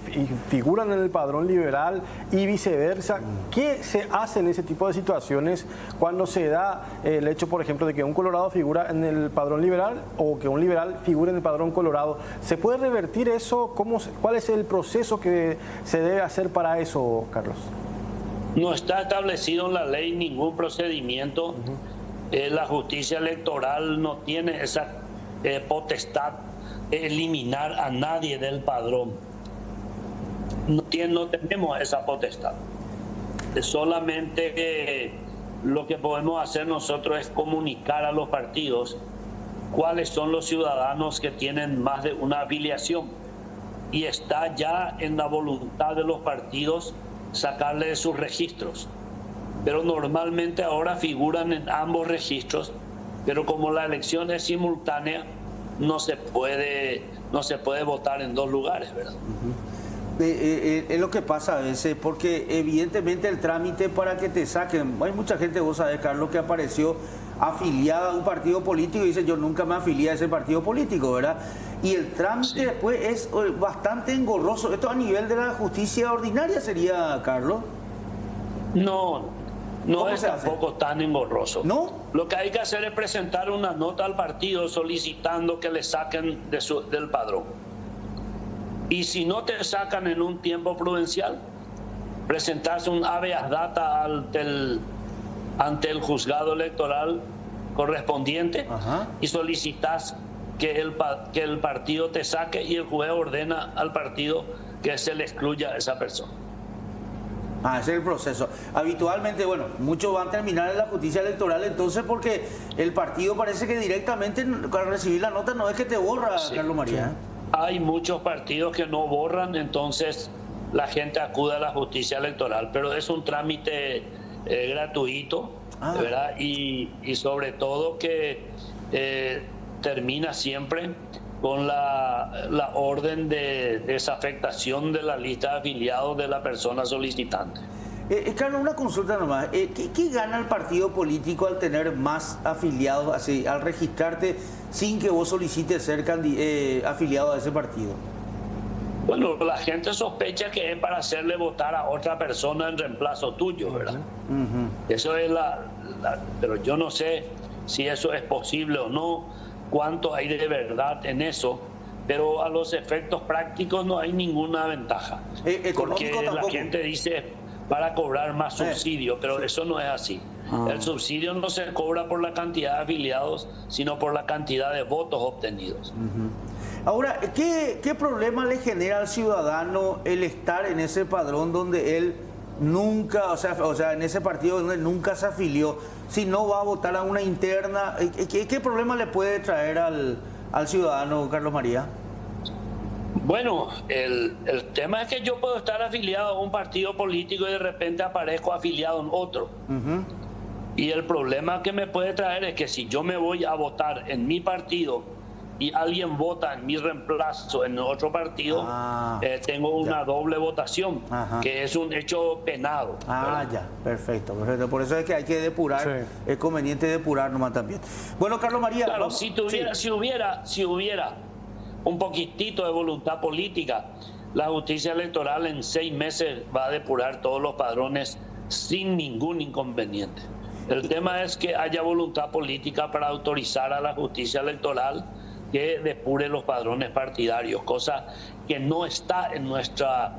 figuran en el padrón liberal y viceversa, ¿qué se hace en ese tipo de situaciones cuando se da el hecho, por ejemplo, de que un colorado figura en el padrón liberal o que un liberal figure en el padrón colorado? ¿Se puede revertir eso? ¿Cuál es el proceso que se debe hacer para eso, Carlos? No está establecido en la ley ningún procedimiento. La justicia electoral no tiene esa potestad eliminar a nadie del padrón. No tenemos esa potestad. Solamente lo que podemos hacer nosotros es comunicar a los partidos cuáles son los ciudadanos que tienen más de una afiliación y está ya en la voluntad de los partidos sacarle de sus registros. Pero normalmente ahora figuran en ambos registros, pero como la elección es simultánea, no se puede votar en dos lugares, ¿verdad? Es lo que pasa a veces, porque evidentemente el trámite para que te saquen, hay mucha gente, vos sabés, Carlos, que apareció afiliada a un partido político y dice yo nunca me afilié a ese partido político, ¿verdad? Y el trámite después es bastante engorroso. Esto a nivel de la justicia ordinaria sería, Carlos. No es tampoco tan engorroso. ¿No? Lo que hay que hacer es presentar una nota al partido solicitando que le saquen del padrón. Y si no te sacan en un tiempo prudencial, presentarse un habeas data ante el juzgado electoral correspondiente y solicitas que el partido te saque y el juez ordena al partido que se le excluya a esa persona. Ese es el proceso. Habitualmente, bueno, muchos van a terminar en la justicia electoral entonces porque el partido parece que directamente al recibir la nota no es que te borra, Carlos María. Hay muchos partidos que no borran, entonces la gente acude a la justicia electoral, pero es un trámite gratuito, ¿verdad? Y sobre todo que termina siempre con la orden de desafectación de la lista de afiliados de la persona solicitante. Carlos, una consulta nomás. ¿Qué gana el partido político al tener más afiliados, así, al registrarte sin que vos solicites ser afiliado a ese partido? Bueno, la gente sospecha que es para hacerle votar a otra persona en reemplazo tuyo, ¿verdad? Eso es pero yo no sé si eso es posible o no, cuánto hay de verdad en eso, pero a los efectos prácticos no hay ninguna ventaja. Porque la gente dice para cobrar más subsidio, pero eso no es así. El subsidio no se cobra por la cantidad de afiliados, sino por la cantidad de votos obtenidos. Ahora, ¿qué problema le genera al ciudadano el estar en ese padrón donde él nunca, o sea, en ese partido donde nunca se afilió, si no va a votar a una interna? ¿Qué problema le puede traer al ciudadano, Carlos María? Bueno, el tema es que yo puedo estar afiliado a un partido político y de repente aparezco afiliado en otro. Y el problema que me puede traer es que si yo me voy a votar en mi partido y alguien vota en mi reemplazo en otro partido, tengo una doble votación, que es un hecho penado. Ya, perfecto. Por eso es que hay que depurar, es conveniente depurar nomás también. Bueno, Carlos María. Claro, si hubiera un poquitito de voluntad política, la justicia electoral en 6 meses va a depurar todos los padrones sin ningún inconveniente. El tema es que haya voluntad política para autorizar a la justicia electoral que depure los padrones partidarios, cosa que no está en nuestra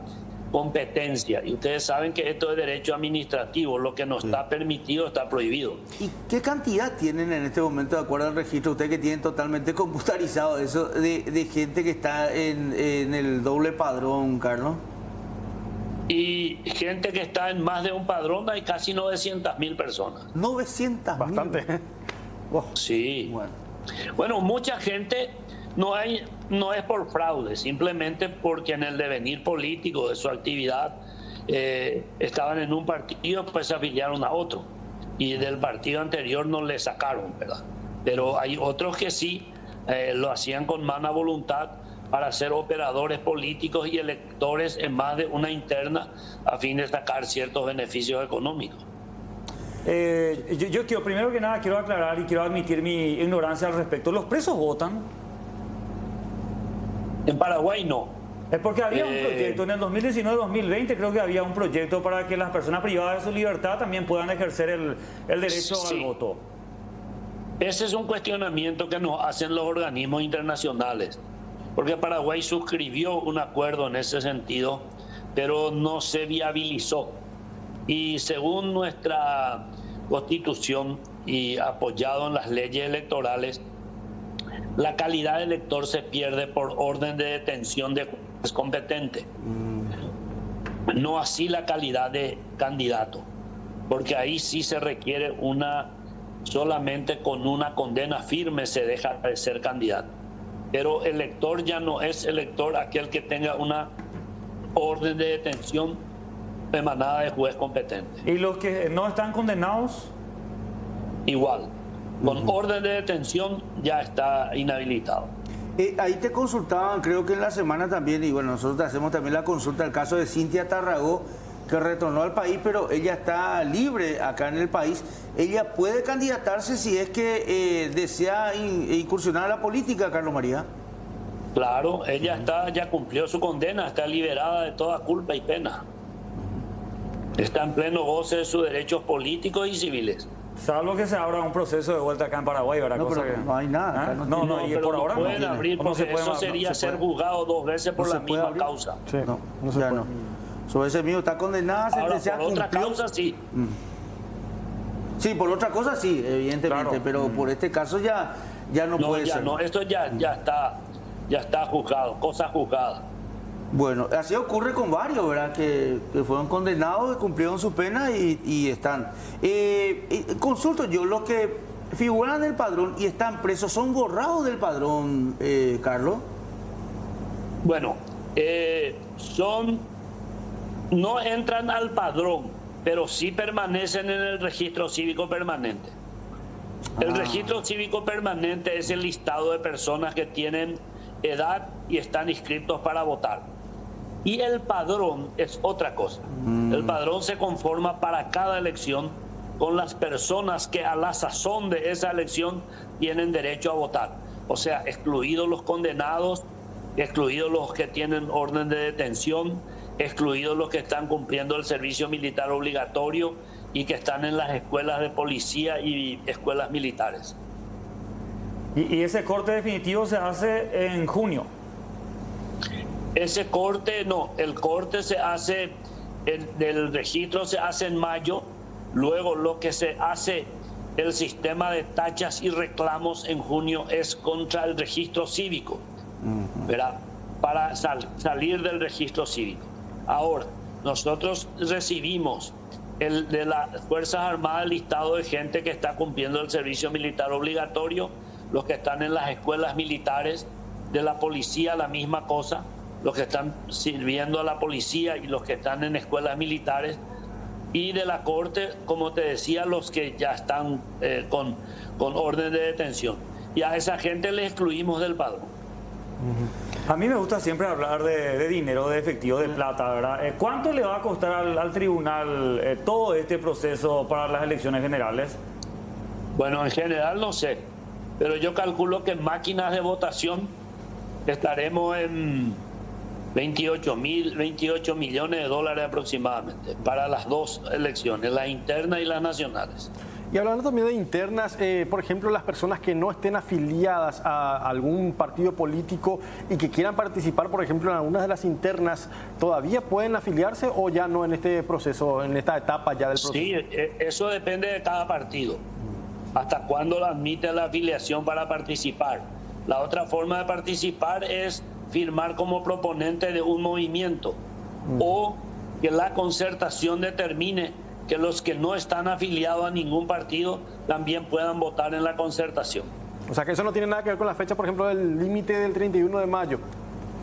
competencia. Y ustedes saben que esto es derecho administrativo, lo que no está permitido está prohibido. ¿Y qué cantidad tienen en este momento, de acuerdo al registro, ustedes que tienen totalmente computarizado eso, de gente que está en el doble padrón, Carlos? Y gente que está en más de un padrón, hay casi 900.000 personas. 900.000. Bastante. Sí. Bueno, mucha gente no es por fraude, simplemente porque en el devenir político de su actividad estaban en un partido, pues se afiliaron a otro. Y del partido anterior no le sacaron, ¿verdad? Pero hay otros que sí lo hacían con mala voluntad para ser operadores políticos y electores en más de una interna a fin de sacar ciertos beneficios económicos. Yo quiero, primero que nada, quiero aclarar y quiero admitir mi ignorancia al respecto. ¿Los presos votan? En Paraguay no. Es porque había un proyecto en el 2019-2020, creo que había un proyecto para que las personas privadas de su libertad también puedan ejercer el derecho al voto. Ese es un cuestionamiento que nos hacen los organismos internacionales, porque Paraguay suscribió un acuerdo en ese sentido, pero no se viabilizó. Y según nuestra Constitución y apoyado en las leyes electorales, la calidad de elector se pierde por orden de detención de juez competente. No así la calidad de candidato, porque ahí sí se requiere solamente con una condena firme se deja de ser candidato. Pero elector ya no es elector aquel que tenga una orden de detención emanada de juez competente. ¿Y los que no están condenados? Igual. Con orden de detención ya está inhabilitado. Ahí te consultaban, creo que en la semana también, y bueno, nosotros hacemos también la consulta, el caso de Cintia Tarragó, que retornó al país, pero ella está libre acá en el país. Ella puede candidatarse si es que desea incursionar a la política, Carlos María. Claro, ella ya cumplió su condena, está liberada de toda culpa y pena. Está en pleno goce de sus derechos políticos y civiles. Salvo que se abra un proceso de vuelta acá en Paraguay, ¿verdad? No, pero no hay nada. Y por ahora no pueden abrir, porque eso sería ser juzgado 2 veces por la misma causa. Sí, no se puede. Sobre ese mismo está condenada, ahora, por otra causa sí. Sí, por otra cosa sí, evidentemente, claro. Pero por este caso ya no puede ser. No, esto ya está juzgado, cosa juzgada. Bueno, así ocurre con varios, ¿verdad? Que fueron condenados, cumplieron su pena y están. Consulto yo, los que figuran en el padrón y están presos, ¿son borrados del padrón, Carlos? Bueno, no entran al padrón, pero sí permanecen en el registro cívico permanente. El registro cívico permanente es el listado de personas que tienen edad y están inscritos para votar. Y el padrón es otra cosa. El padrón se conforma para cada elección con las personas que a la sazón de esa elección tienen derecho a votar. O sea, excluidos los condenados, excluidos los que tienen orden de detención, excluidos los que están cumpliendo el servicio militar obligatorio y que están en las escuelas de policía y escuelas militares. Y ese corte definitivo se hace en junio. Ese corte, no, el corte se hace, del registro se hace en mayo, luego lo que se hace, el sistema de tachas y reclamos en junio es contra el registro cívico, ¿verdad? Para salir del registro cívico. Ahora, nosotros recibimos de las Fuerzas Armadas el listado de gente que está cumpliendo el servicio militar obligatorio, los que están en las escuelas militares, de la policía la misma cosa, los que están sirviendo a la policía y los que están en escuelas militares, y de la corte, como te decía, los que ya están con orden de detención. Y a esa gente le excluimos del padrón. A mí me gusta siempre hablar de dinero, de efectivo, de plata, ¿verdad? ¿Cuánto le va a costar al tribunal todo este proceso para las elecciones generales? Bueno, en general no sé, pero yo calculo que en máquinas de votación estaremos en 28 millones de dólares aproximadamente para las dos elecciones, la interna y las nacionales. Y hablando también de internas, por ejemplo, las personas que no estén afiliadas a algún partido político y que quieran participar, por ejemplo, en algunas de las internas, ¿todavía pueden afiliarse o ya no en este proceso, en esta etapa ya del proceso? Sí, eso depende de cada partido. Hasta cuándo admite la afiliación para participar. La otra forma de participar es firmar como proponente de un movimiento o que la concertación determine que los que no están afiliados a ningún partido también puedan votar en la concertación. O sea que eso no tiene nada que ver con la fecha, por ejemplo, del límite del 31 de mayo.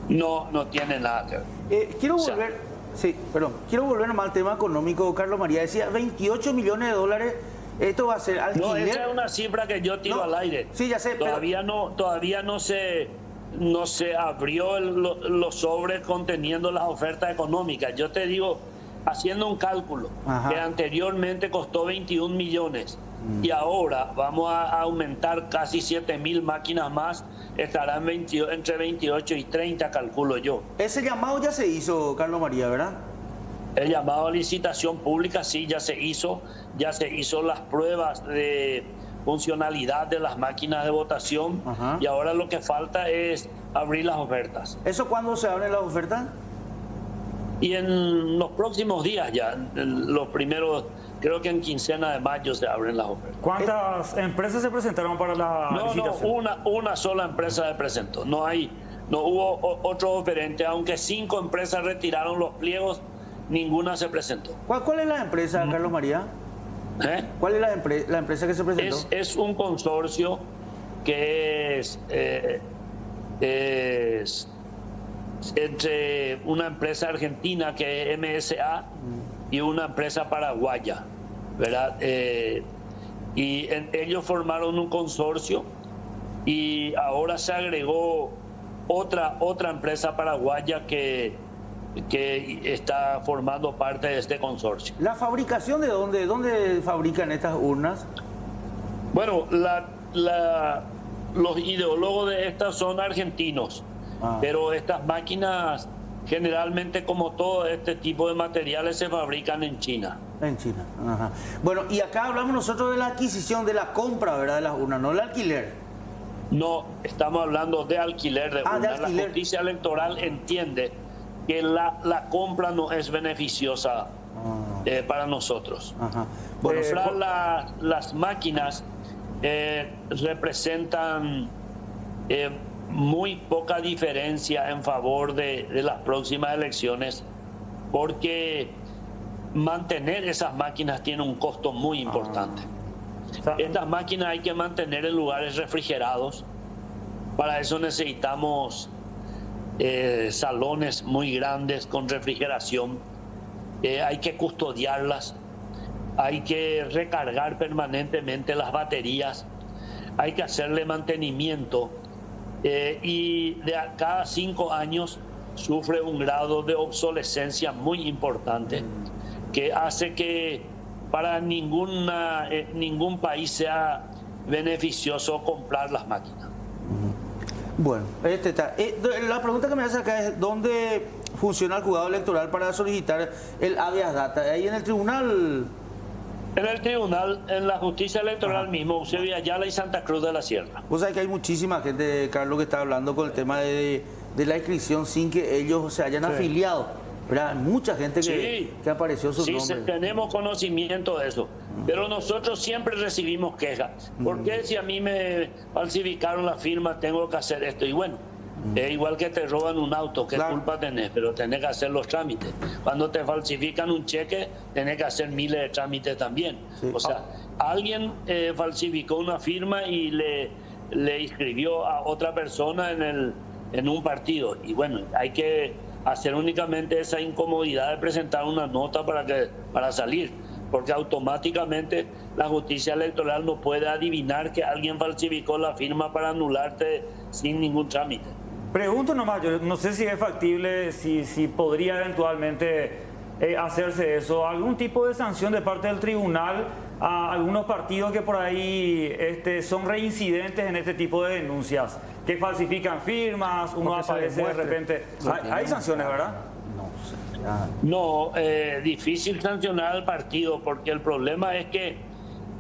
No, no tiene nada que ver. Quiero volver nomás al tema económico, Carlos María. Decía 28 millones de dólares. Esto va a ser alquiler. No, esa es una cifra que yo tiro al aire. Sí, ya sé. Todavía no se abrió los sobres conteniendo las ofertas económicas. Yo te digo, haciendo un cálculo, que anteriormente costó 21 millones y ahora vamos a aumentar casi 7.000 máquinas más, estarán entre 28 y 30, calculo yo. Ese llamado ya se hizo, Carlos María, ¿verdad? El llamado a licitación pública sí ya se hizo las pruebas de funcionalidad de las máquinas de votación y ahora lo que falta es abrir las ofertas. ¿Eso cuándo se abren las ofertas? Y en los próximos días ya, los primeros, creo que en quincena de mayo se abren las ofertas. ¿Cuántas empresas se presentaron para la licitación? No, una sola empresa se presentó. No hubo otro oferente, aunque 5 empresas retiraron los pliegos, ninguna se presentó. ¿Cuál es la empresa, Carlos María? ¿Cuál es la empresa que se presentó? Es un consorcio que es entre una empresa argentina que es MSA y una empresa paraguaya, ¿verdad? Y ellos formaron un consorcio y ahora se agregó otra empresa paraguaya que está formando parte de este consorcio. ¿La fabricación de dónde? ¿Dónde fabrican estas urnas? Bueno, los ideólogos de estas son argentinos, pero estas máquinas generalmente, como todo este tipo de materiales, se fabrican en China. En China, Bueno, y acá hablamos nosotros de la adquisición, de la compra, ¿verdad?, de las urnas, no el alquiler. No, estamos hablando de alquiler de urnas. De alquiler. La justicia electoral entiende que la compra no es beneficiosa para nosotros. Bueno, las máquinas representan muy poca diferencia en favor de las próximas elecciones, porque mantener esas máquinas tiene un costo muy importante. Estas máquinas hay que mantener en lugares refrigerados. Para eso necesitamos salones muy grandes con refrigeración. Hay que custodiarlas, hay que recargar permanentemente las baterías, hay que hacerle mantenimiento y cada 5 años sufre un grado de obsolescencia muy importante que hace que para ningún país sea beneficioso comprar las máquinas. Bueno, la pregunta que me hace acá es ¿dónde funciona el juzgado electoral para solicitar el habeas data? ¿Ahí en el tribunal? En el tribunal, en la justicia electoral mismo, Eusebio Ayala y Santa Cruz de la Sierra. Vos sabés que hay muchísima gente, Carlos, que está hablando con el tema de la inscripción sin que ellos se hayan afiliado, ¿verdad? Mucha gente que apareció su nombre. Sí, tenemos conocimiento de eso. Pero nosotros siempre recibimos quejas. ¿Por qué si a mí me falsificaron la firma tengo que hacer esto? Y bueno, es igual que te roban un auto, ¿qué culpa tenés? Pero tenés que hacer los trámites. Cuando te falsifican un cheque, tenés que hacer miles de trámites también. Sí. O sea, alguien falsificó una firma y le inscribió a otra persona en un partido. Y bueno, hay que hacer únicamente esa incomodidad de presentar una nota para salir. Porque automáticamente la justicia electoral no puede adivinar que alguien falsificó la firma para anularte sin ningún trámite. Pregunto nomás, yo no sé si es factible, si podría eventualmente hacerse eso, algún tipo de sanción de parte del tribunal a algunos partidos que por ahí son reincidentes en este tipo de denuncias, que falsifican firmas, uno aparece de repente. Hay sanciones, ¿verdad? No, difícil sancionar al partido porque el problema es que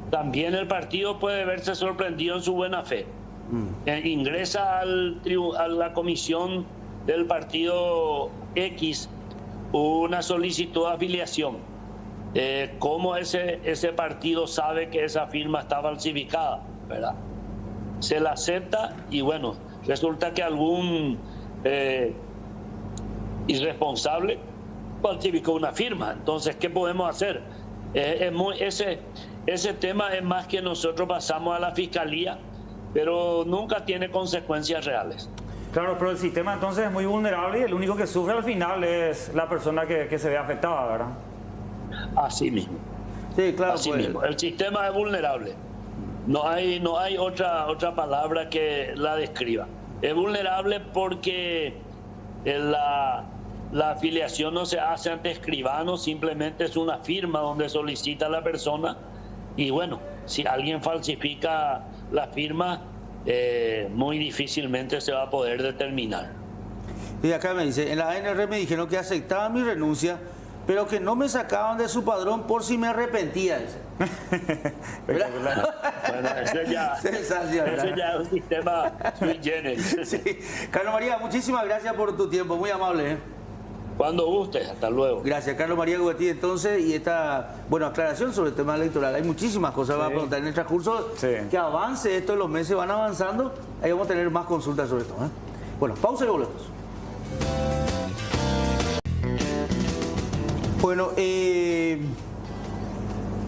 también el partido puede verse sorprendido en su buena fe. Ingresa a la comisión del partido X una solicitud de afiliación. ¿Cómo ese partido sabe que esa firma está falsificada? ¿Verdad? Se la acepta y bueno, resulta que algún irresponsable falsificó una firma. Entonces, ¿qué podemos hacer? Ese tema es más que nosotros pasamos a la fiscalía, pero nunca tiene consecuencias reales. Claro, pero el sistema entonces es muy vulnerable y el único que sufre al final es la persona que se ve afectada, ¿verdad? Así mismo. Sí, claro. Así mismo. El sistema es vulnerable. No hay otra palabra que la describa. Es vulnerable porque la afiliación no se hace ante escribano, simplemente es una firma donde solicita la persona. Y bueno, si alguien falsifica la firma, muy difícilmente se va a poder determinar. Y acá me dice, en la ANR me dijeron que aceptaban mi renuncia, pero que no me sacaban de su padrón por si me arrepentía. Bueno, eso ya es un sistema sui generis. Sí. Carlos María, muchísimas gracias por tu tiempo, muy amable. Cuando guste, hasta luego. Gracias, Carlos María Gubetti, entonces, y esta, aclaración sobre el tema electoral. Hay muchísimas cosas que va a preguntar en el transcurso, que avance esto, los meses van avanzando, ahí vamos a tener más consultas sobre esto. Bueno, pausa y volvemos. Bueno,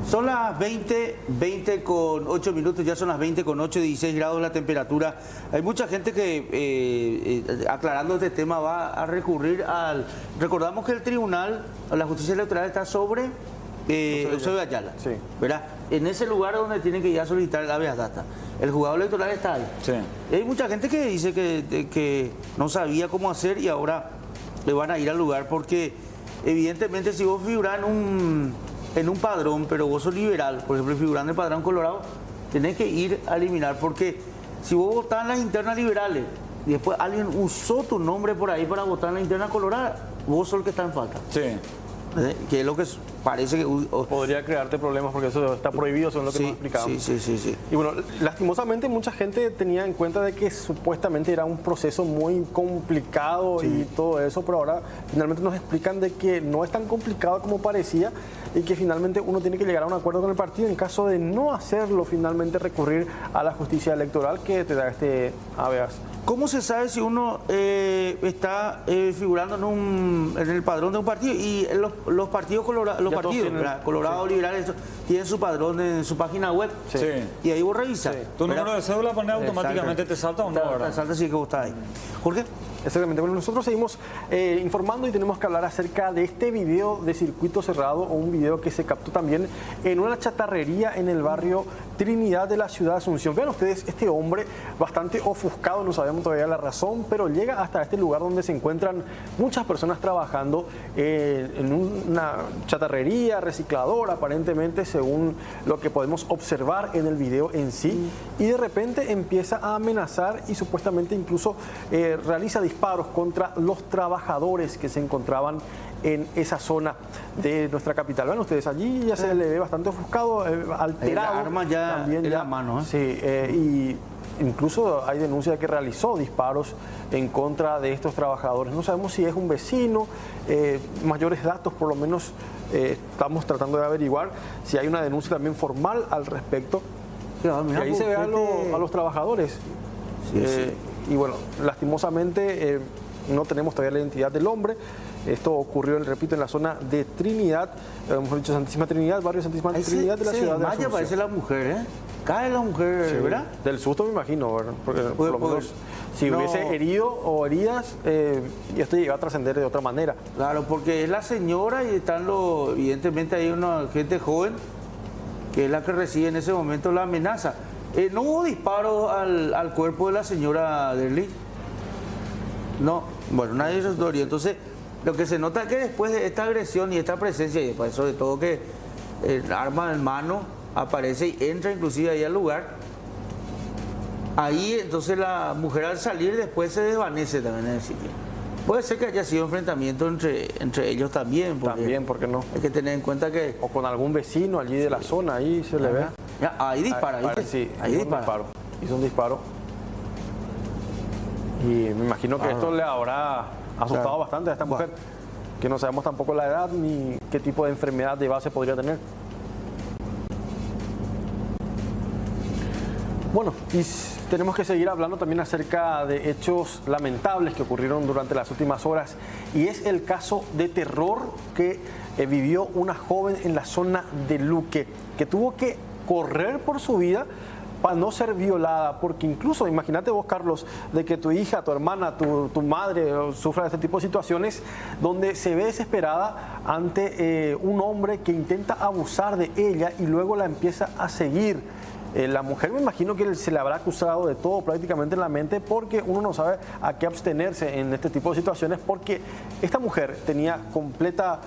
son las 20 con 8 minutos, ya son las 20 con 8, 16 grados la temperatura. Hay mucha gente que, aclarando este tema, va a recurrir al... Recordamos que el tribunal, la justicia electoral está sobre Eusebio Ayala, ¿verdad? En ese lugar donde tienen que ir a solicitar el habeas data. El juzgado electoral está ahí. Sí. Hay mucha gente que dice que no sabía cómo hacer y ahora le van a ir al lugar porque, evidentemente, si vos figurás en un padrón, pero vos sos liberal, por ejemplo, figurando en el padrón Colorado, tenés que ir a eliminar, porque si vos votás en las internas liberales y después alguien usó tu nombre por ahí para votar en la interna colorada, vos sos el que está en falta. Sí. Que es lo que parece que... Podría crearte problemas porque eso está prohibido, según lo que nos explicamos. Sí. Y bueno, lastimosamente mucha gente tenía en cuenta de que supuestamente era un proceso muy complicado y todo eso, pero ahora finalmente nos explican de que no es tan complicado como parecía y que finalmente uno tiene que llegar a un acuerdo con el partido. En caso de no hacerlo, finalmente recurrir a la justicia electoral que te da este habeas. ¿Cómo se sabe si uno está figurando en el padrón de un partido? Y los partidos Colorado, liberales, tienen su padrón en su página web. Sí. Y ahí vos revisas. Tu número de cédula pones automáticamente, ¿te salta o no? Te salta si es que vos estás ahí. Jorge. Exactamente. Bueno, nosotros seguimos informando y tenemos que hablar acerca de este video de circuito cerrado, o un video que se captó también en una chatarrería en el barrio Trinidad de la ciudad de Asunción. Vean ustedes, este hombre bastante ofuscado, no sabemos todavía la razón, pero llega hasta este lugar donde se encuentran muchas personas trabajando en una chatarrería, recicladora, aparentemente, según lo que podemos observar en el video en sí, y de repente empieza a amenazar y supuestamente incluso realiza disparos contra los trabajadores que se encontraban en esa zona de nuestra capital. Vean ustedes, allí ya se le ve bastante ofuscado, alterado. El arma ya también en la mano. Sí, y incluso hay denuncia de que realizó disparos en contra de estos trabajadores. No sabemos si es un vecino, mayores datos por lo menos estamos tratando de averiguar, si hay una denuncia también formal al respecto. Claro, mira, y ahí se ve a los trabajadores. Sí, sí. Y bueno, lastimosamente no tenemos todavía la identidad del hombre. Esto ocurrió, repito, en la zona de Trinidad, hemos dicho Santísima Trinidad, barrio Santísima Trinidad de la ciudad de Asunción. Parece la mujer, ¿eh? Cae la mujer, Sí, ¿verdad? del susto me imagino, ¿verdad? Porque por lo menos si hubiese herido o heridas, esto llega a trascender de otra manera. Claro, porque es la señora y están evidentemente hay una gente joven que es la que recibe en ese momento la amenaza. ¿No hubo disparos al cuerpo de la señora Derli? No, bueno, nadie se dolió. Entonces, lo que se nota es que después de esta agresión y esta presencia, y después sobre todo que el arma en mano aparece y entra inclusive ahí al lugar, ahí entonces la mujer al salir después se desvanece también en el sitio. Puede ser que haya sido enfrentamiento entre ellos también. También, ¿por qué no? Hay que tener en cuenta que... O con algún vecino allí de la zona, ahí se le ve. Ya, ahí dispara, ¿viste? Sí, ahí dispara. Hizo un disparo. Y me imagino que esto le habrá asustado bastante a esta mujer, que no sabemos tampoco la edad ni qué tipo de enfermedad de base podría tener. Bueno, y tenemos que seguir hablando también acerca de hechos lamentables que ocurrieron durante las últimas horas, y es el caso de terror que vivió una joven en la zona de Luque, que tuvo que correr por su vida para no ser violada, porque incluso, imagínate vos, Carlos, de que tu hija, tu hermana, tu madre sufra de este tipo de situaciones donde se ve desesperada ante un hombre que intenta abusar de ella y luego la empieza a seguir. La mujer, me imagino que se le habrá acusado de todo prácticamente en la mente, porque uno no sabe a qué abstenerse en este tipo de situaciones, porque esta mujer tenía completa,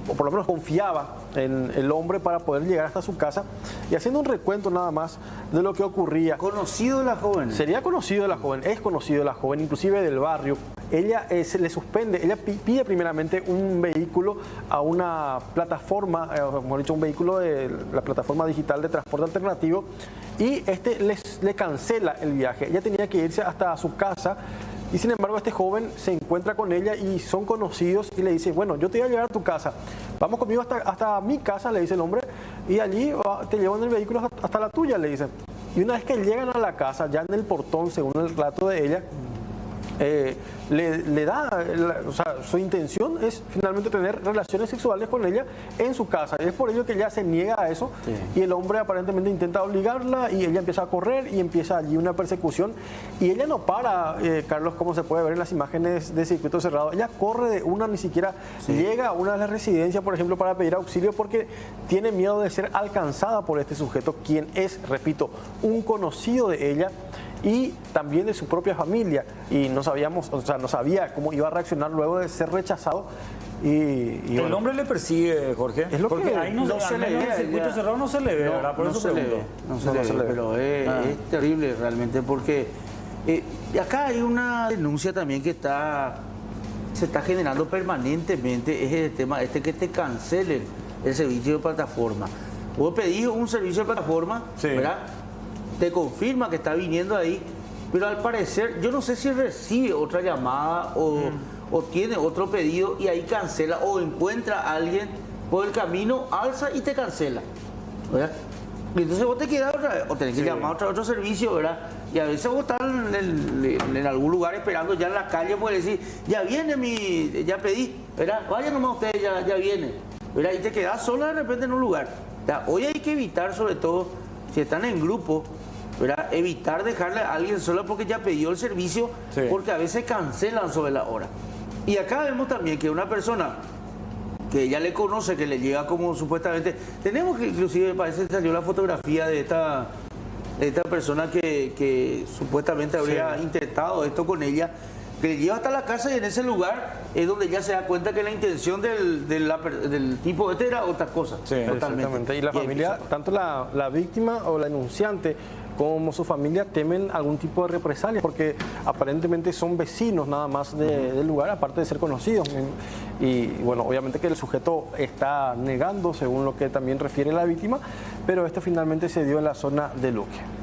o por lo menos confiaba en el hombre para poder llegar hasta su casa. Y haciendo un recuento nada más de lo que ocurría. ¿Conocido de la joven? Sería conocido de la joven, es conocido de la joven, inclusive del barrio. Ella se le suspende, ella pide primeramente un vehículo a una plataforma, hemos dicho un vehículo de la plataforma digital de transporte alternativo, y le cancela el viaje. Ella tenía que irse hasta su casa, y sin embargo este joven se encuentra con ella y son conocidos y le dice: bueno, yo te voy a llevar a tu casa, vamos conmigo hasta mi casa, le dice el hombre, y allí te llevo en el vehículo hasta la tuya, le dice. Y una vez que llegan a la casa, ya en el portón, según el relato de ella, le da, o sea, su intención es finalmente tener relaciones sexuales con ella en su casa, y es por ello que ella se niega a eso. Y el hombre aparentemente intenta obligarla y ella empieza a correr y empieza allí una persecución, y ella no para, Carlos, como se puede ver en las imágenes de circuito cerrado. Ella corre de una, ni siquiera llega a una de las residencias, por ejemplo, para pedir auxilio, porque tiene miedo de ser alcanzada por este sujeto, quien es, repito, un conocido de ella y también de su propia familia, y no sabíamos, o sea, no sabía cómo iba a reaccionar luego de ser rechazado. Y el hombre le persigue, Jorge, es lo porque que ahí no se le ve, en el circuito cerrado no se le ve, ¿verdad? Por eso se le ve, no se le ve, pero es terrible realmente, porque acá hay una denuncia también que se está generando permanentemente, es el tema que te cancelen el servicio de plataforma. Vos pedís un servicio de plataforma, ¿verdad? Te confirma que está viniendo ahí, pero al parecer, yo no sé si recibe otra llamada o tiene otro pedido y ahí cancela, o encuentra a alguien por el camino, alza y te cancela, ¿verdad? Y entonces vos te quedás otra vez, o tenés que llamar a otro servicio, ¿verdad? Y a veces vos estás en algún lugar esperando ya en la calle, puedes decir: ya viene ya pedí, ¿verdad? Vaya nomás ustedes, ya viene, ¿verdad? Y te quedás sola de repente en un lugar. O sea, hoy hay que evitar, sobre todo si están en grupo, ¿verdad? para evitar dejarle a alguien solo porque ya pidió el servicio, Sí. porque a veces cancelan sobre la hora. Y acá vemos también que una persona que ella le conoce, que le llega como supuestamente... Tenemos que, inclusive, parece que salió la fotografía de esta persona que supuestamente habría intentado esto con ella, que le lleva hasta la casa y en ese lugar es donde ella se da cuenta que la intención del tipo este era otra cosa. Sí, exactamente. Y la familia, tanto la víctima o la denunciante como su familia temen algún tipo de represalia, porque aparentemente son vecinos nada más del lugar, aparte de ser conocidos. Y bueno, obviamente que el sujeto está negando, según lo que también refiere la víctima, pero esto finalmente se dio en la zona de Luque.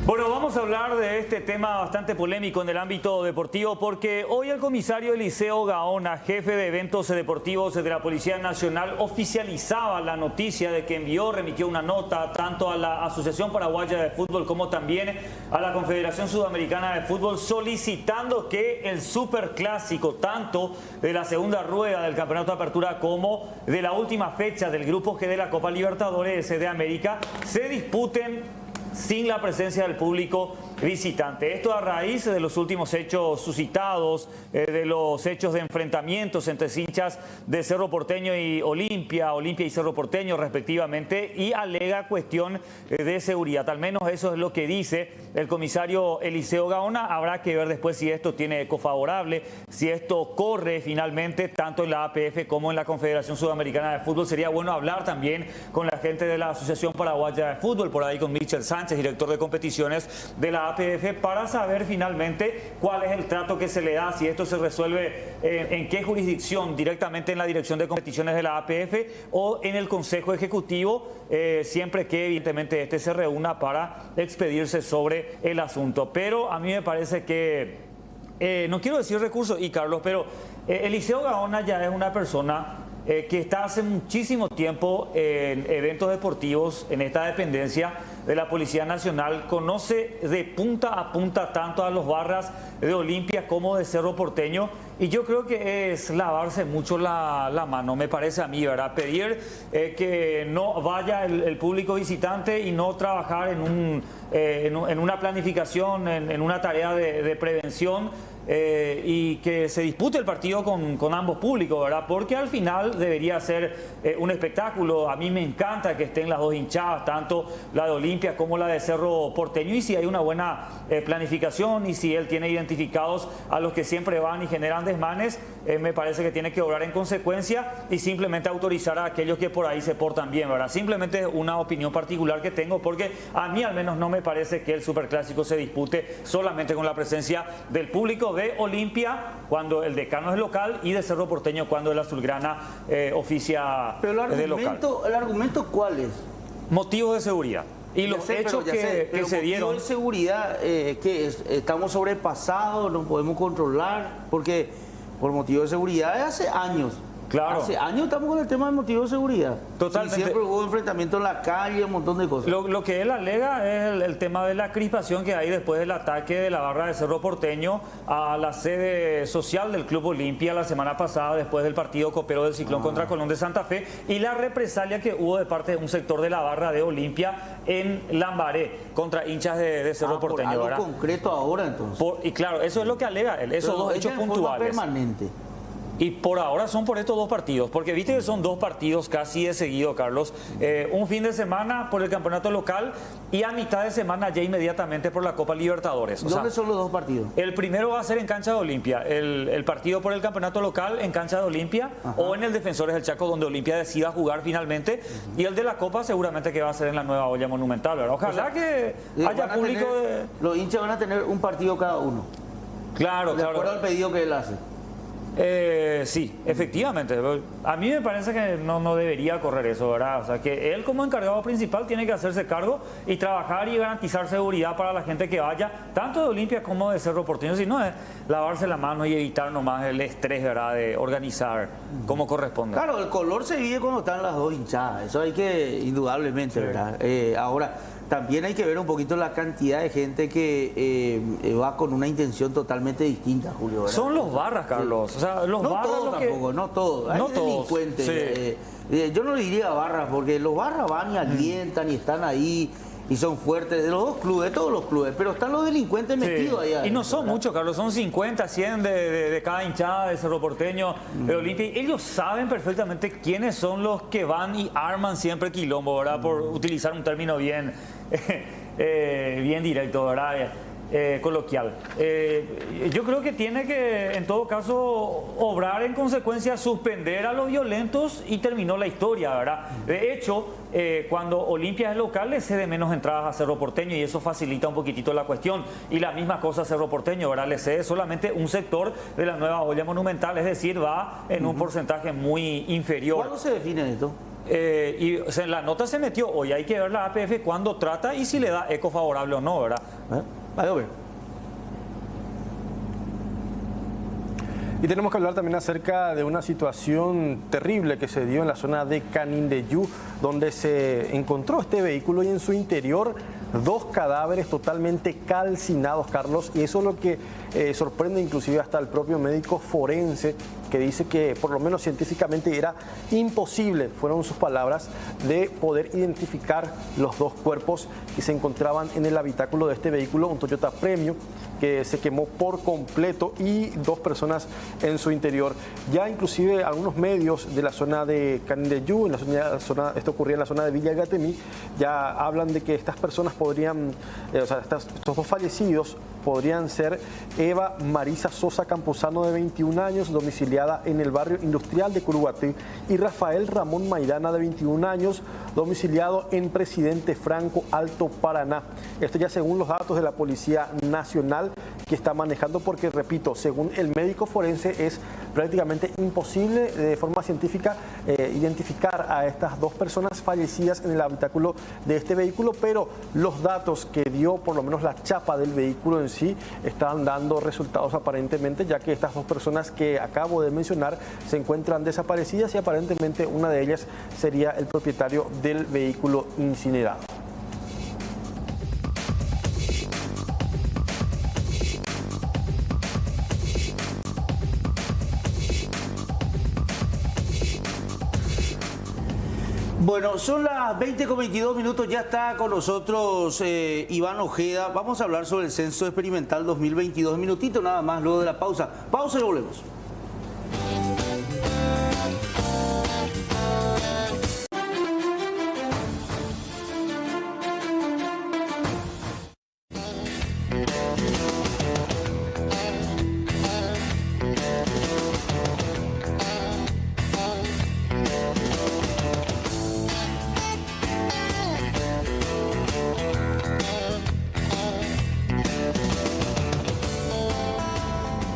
Bueno, vamos a hablar de este tema bastante polémico en el ámbito deportivo porque hoy el comisario Eliseo Gaona, jefe de eventos deportivos de la Policía Nacional, oficializaba la noticia de que remitió una nota tanto a la Asociación Paraguaya de Fútbol como también a la Confederación Sudamericana de Fútbol solicitando que el superclásico, tanto de la segunda rueda del Campeonato de Apertura como de la última fecha del Grupo G de la Copa Libertadores de América, se disputen sin la presencia del público visitante. Esto a raíz de los últimos hechos suscitados, de los hechos de enfrentamientos entre hinchas de Cerro Porteño y Olimpia y Cerro Porteño respectivamente, y alega cuestión de seguridad. Al menos eso es lo que dice el comisario Eliseo Gaona. Habrá que ver después si esto tiene eco favorable, si esto corre finalmente tanto en la APF como en la Confederación Sudamericana de Fútbol. Sería bueno hablar también con la gente de la Asociación Paraguaya de Fútbol, por ahí con Michel Sánchez, director de competiciones de la APF, para saber finalmente cuál es el trato que se le da, si esto se resuelve en qué jurisdicción, directamente en la Dirección de Competiciones de la APF o en el Consejo Ejecutivo, siempre que evidentemente este se reúna para expedirse sobre el asunto. Pero a mí me parece que, no quiero decir recursos, y Carlos, pero Eliseo Gaona ya es una persona que está hace muchísimo tiempo en eventos deportivos, en esta dependencia de la Policía Nacional, conoce de punta a punta tanto a los barras de Olimpia como de Cerro Porteño, y yo creo que es lavarse mucho la mano, me parece a mí, ¿verdad? Pedir que no vaya el público visitante y no trabajar en una planificación, en una tarea de prevención, y que se dispute el partido con ambos públicos, ¿verdad? Porque al final debería ser un espectáculo. A mí me encanta que estén las dos hinchadas, tanto la de Olimpia como la de Cerro Porteño, y si hay una buena planificación y si él tiene identificados a los que siempre van y generan desmanes, me parece que tiene que obrar en consecuencia y simplemente autorizar a aquellos que por ahí se portan bien, ¿verdad? Simplemente es una opinión particular que tengo, porque a mí al menos no me parece que el Superclásico se dispute solamente con la presencia del público de Olimpia cuando el decano es local y de Cerro Porteño cuando el azulgrana oficia de local. ¿El argumento cuál es? Motivos de seguridad. Y los hechos que se dieron. ¿Motivo de seguridad qué es? ¿Estamos sobrepasados? ¿No podemos controlar? Porque por motivo de seguridad es hace años. Claro. Hace años estamos con el tema del motivo de seguridad. Totalmente. Sí, siempre hubo enfrentamiento en la calle, un montón de cosas. Lo que él alega es el tema de la crispación que hay después del ataque de la barra de Cerro Porteño a la sede social del Club Olimpia la semana pasada, después del partido copero del Ciclón contra Colón de Santa Fe, y la represalia que hubo de parte de un sector de la barra de Olimpia en Lambaré contra hinchas de Cerro Porteño. Algo ¿verdad? concreto ahora entonces. Y claro, eso es lo que alega él, esos dos hechos puntuales. Permanente. Y por ahora son por estos dos partidos, porque viste que son dos partidos casi de seguido, Carlos. Un fin de semana por el campeonato local y a mitad de semana ya inmediatamente por la Copa Libertadores. ¿Dónde son los dos partidos? El primero va a ser en cancha de Olimpia, el partido por el campeonato local en cancha de Olimpia o en el Defensores del Chaco, donde Olimpia decida jugar finalmente, y el de la Copa seguramente que va a ser en la nueva olla monumental, ¿verdad? Ojalá que haya público. Los hinchas van a tener un partido cada uno. Claro, de acuerdo al pedido que él hace. Sí, efectivamente. A mí me parece que no debería correr eso, ¿verdad? O sea, que él como encargado principal tiene que hacerse cargo y trabajar y garantizar seguridad para la gente que vaya, tanto de Olimpia como de Cerro Porteño, si no es lavarse la mano y evitar nomás el estrés, ¿verdad? De organizar como corresponde. Claro, el color se vive cuando están las dos hinchadas, eso hay que indudablemente, ¿verdad? Ahora, también hay que ver un poquito la cantidad de gente que va con una intención totalmente distinta, Julio, ¿verdad? Son los barras, Carlos. O sea, los No barras todos los que... tampoco, no todos. Hay No todos, delincuentes. sí. Yo no le diría barras, porque los barras van y alientan y están ahí y son fuertes de los dos clubes, de todos los clubes, pero están los delincuentes metidos ahí. Y no son muchos, Carlos, son 50, 100 de cada hinchada de Cerro Porteño, de Olimpia. Ellos saben perfectamente quiénes son los que van y arman siempre quilombo, ¿verdad? Por utilizar un término bien, bien directo, ¿verdad? Coloquial. Yo creo que tiene que, en todo caso, obrar en consecuencia, suspender a los violentos y terminó la historia, ¿verdad? De hecho, cuando Olimpia es local, le cede menos entradas a Cerro Porteño y eso facilita un poquitito la cuestión. Y la misma cosa a Cerro Porteño, ¿verdad? Le cede solamente un sector de la nueva olla monumental, es decir, va en un porcentaje muy inferior. ¿Cuándo se define esto? En la nota se metió hoy, hay que ver la APF cuando trata y si le da eco favorable o no, ¿verdad? A ver. Y tenemos que hablar también acerca de una situación terrible que se dio en la zona de Canindeyú, donde se encontró este vehículo y en su interior 2 cadáveres totalmente calcinados, Carlos, y eso es lo que sorprende inclusive hasta el propio médico forense, que dice que por lo menos científicamente era imposible, fueron sus palabras, de poder identificar los 2 cuerpos que se encontraban en el habitáculo de este vehículo, un Toyota Premio, que se quemó por completo y 2 personas en su interior. Ya inclusive algunos medios de la zona de Canindeyú, esto ocurría en la zona de Villa Gatemí, ya hablan de que estas personas podrían, estos 2 fallecidos podrían ser Eva Marisa Sosa Camposano, de 21 años, domiciliada en el barrio industrial de Curuguatí, y Rafael Ramón Maidana, de 21 años, domiciliado en Presidente Franco, Alto Paraná. Esto ya según los datos de la Policía Nacional que está manejando, porque repito, según el médico forense es prácticamente imposible de forma científica identificar a estas 2 personas fallecidas en el habitáculo de este vehículo, pero los datos que dio por lo menos la chapa del vehículo en sí están dando resultados aparentemente, ya que estas 2 personas que acabo de mencionar se encuentran desaparecidas y aparentemente una de ellas sería el propietario del vehículo incinerado. Bueno, son las 20:22, ya está con nosotros Iván Ojeda. Vamos a hablar sobre el Censo Experimental 2022, minutito nada más luego de la pausa. Pausa y volvemos.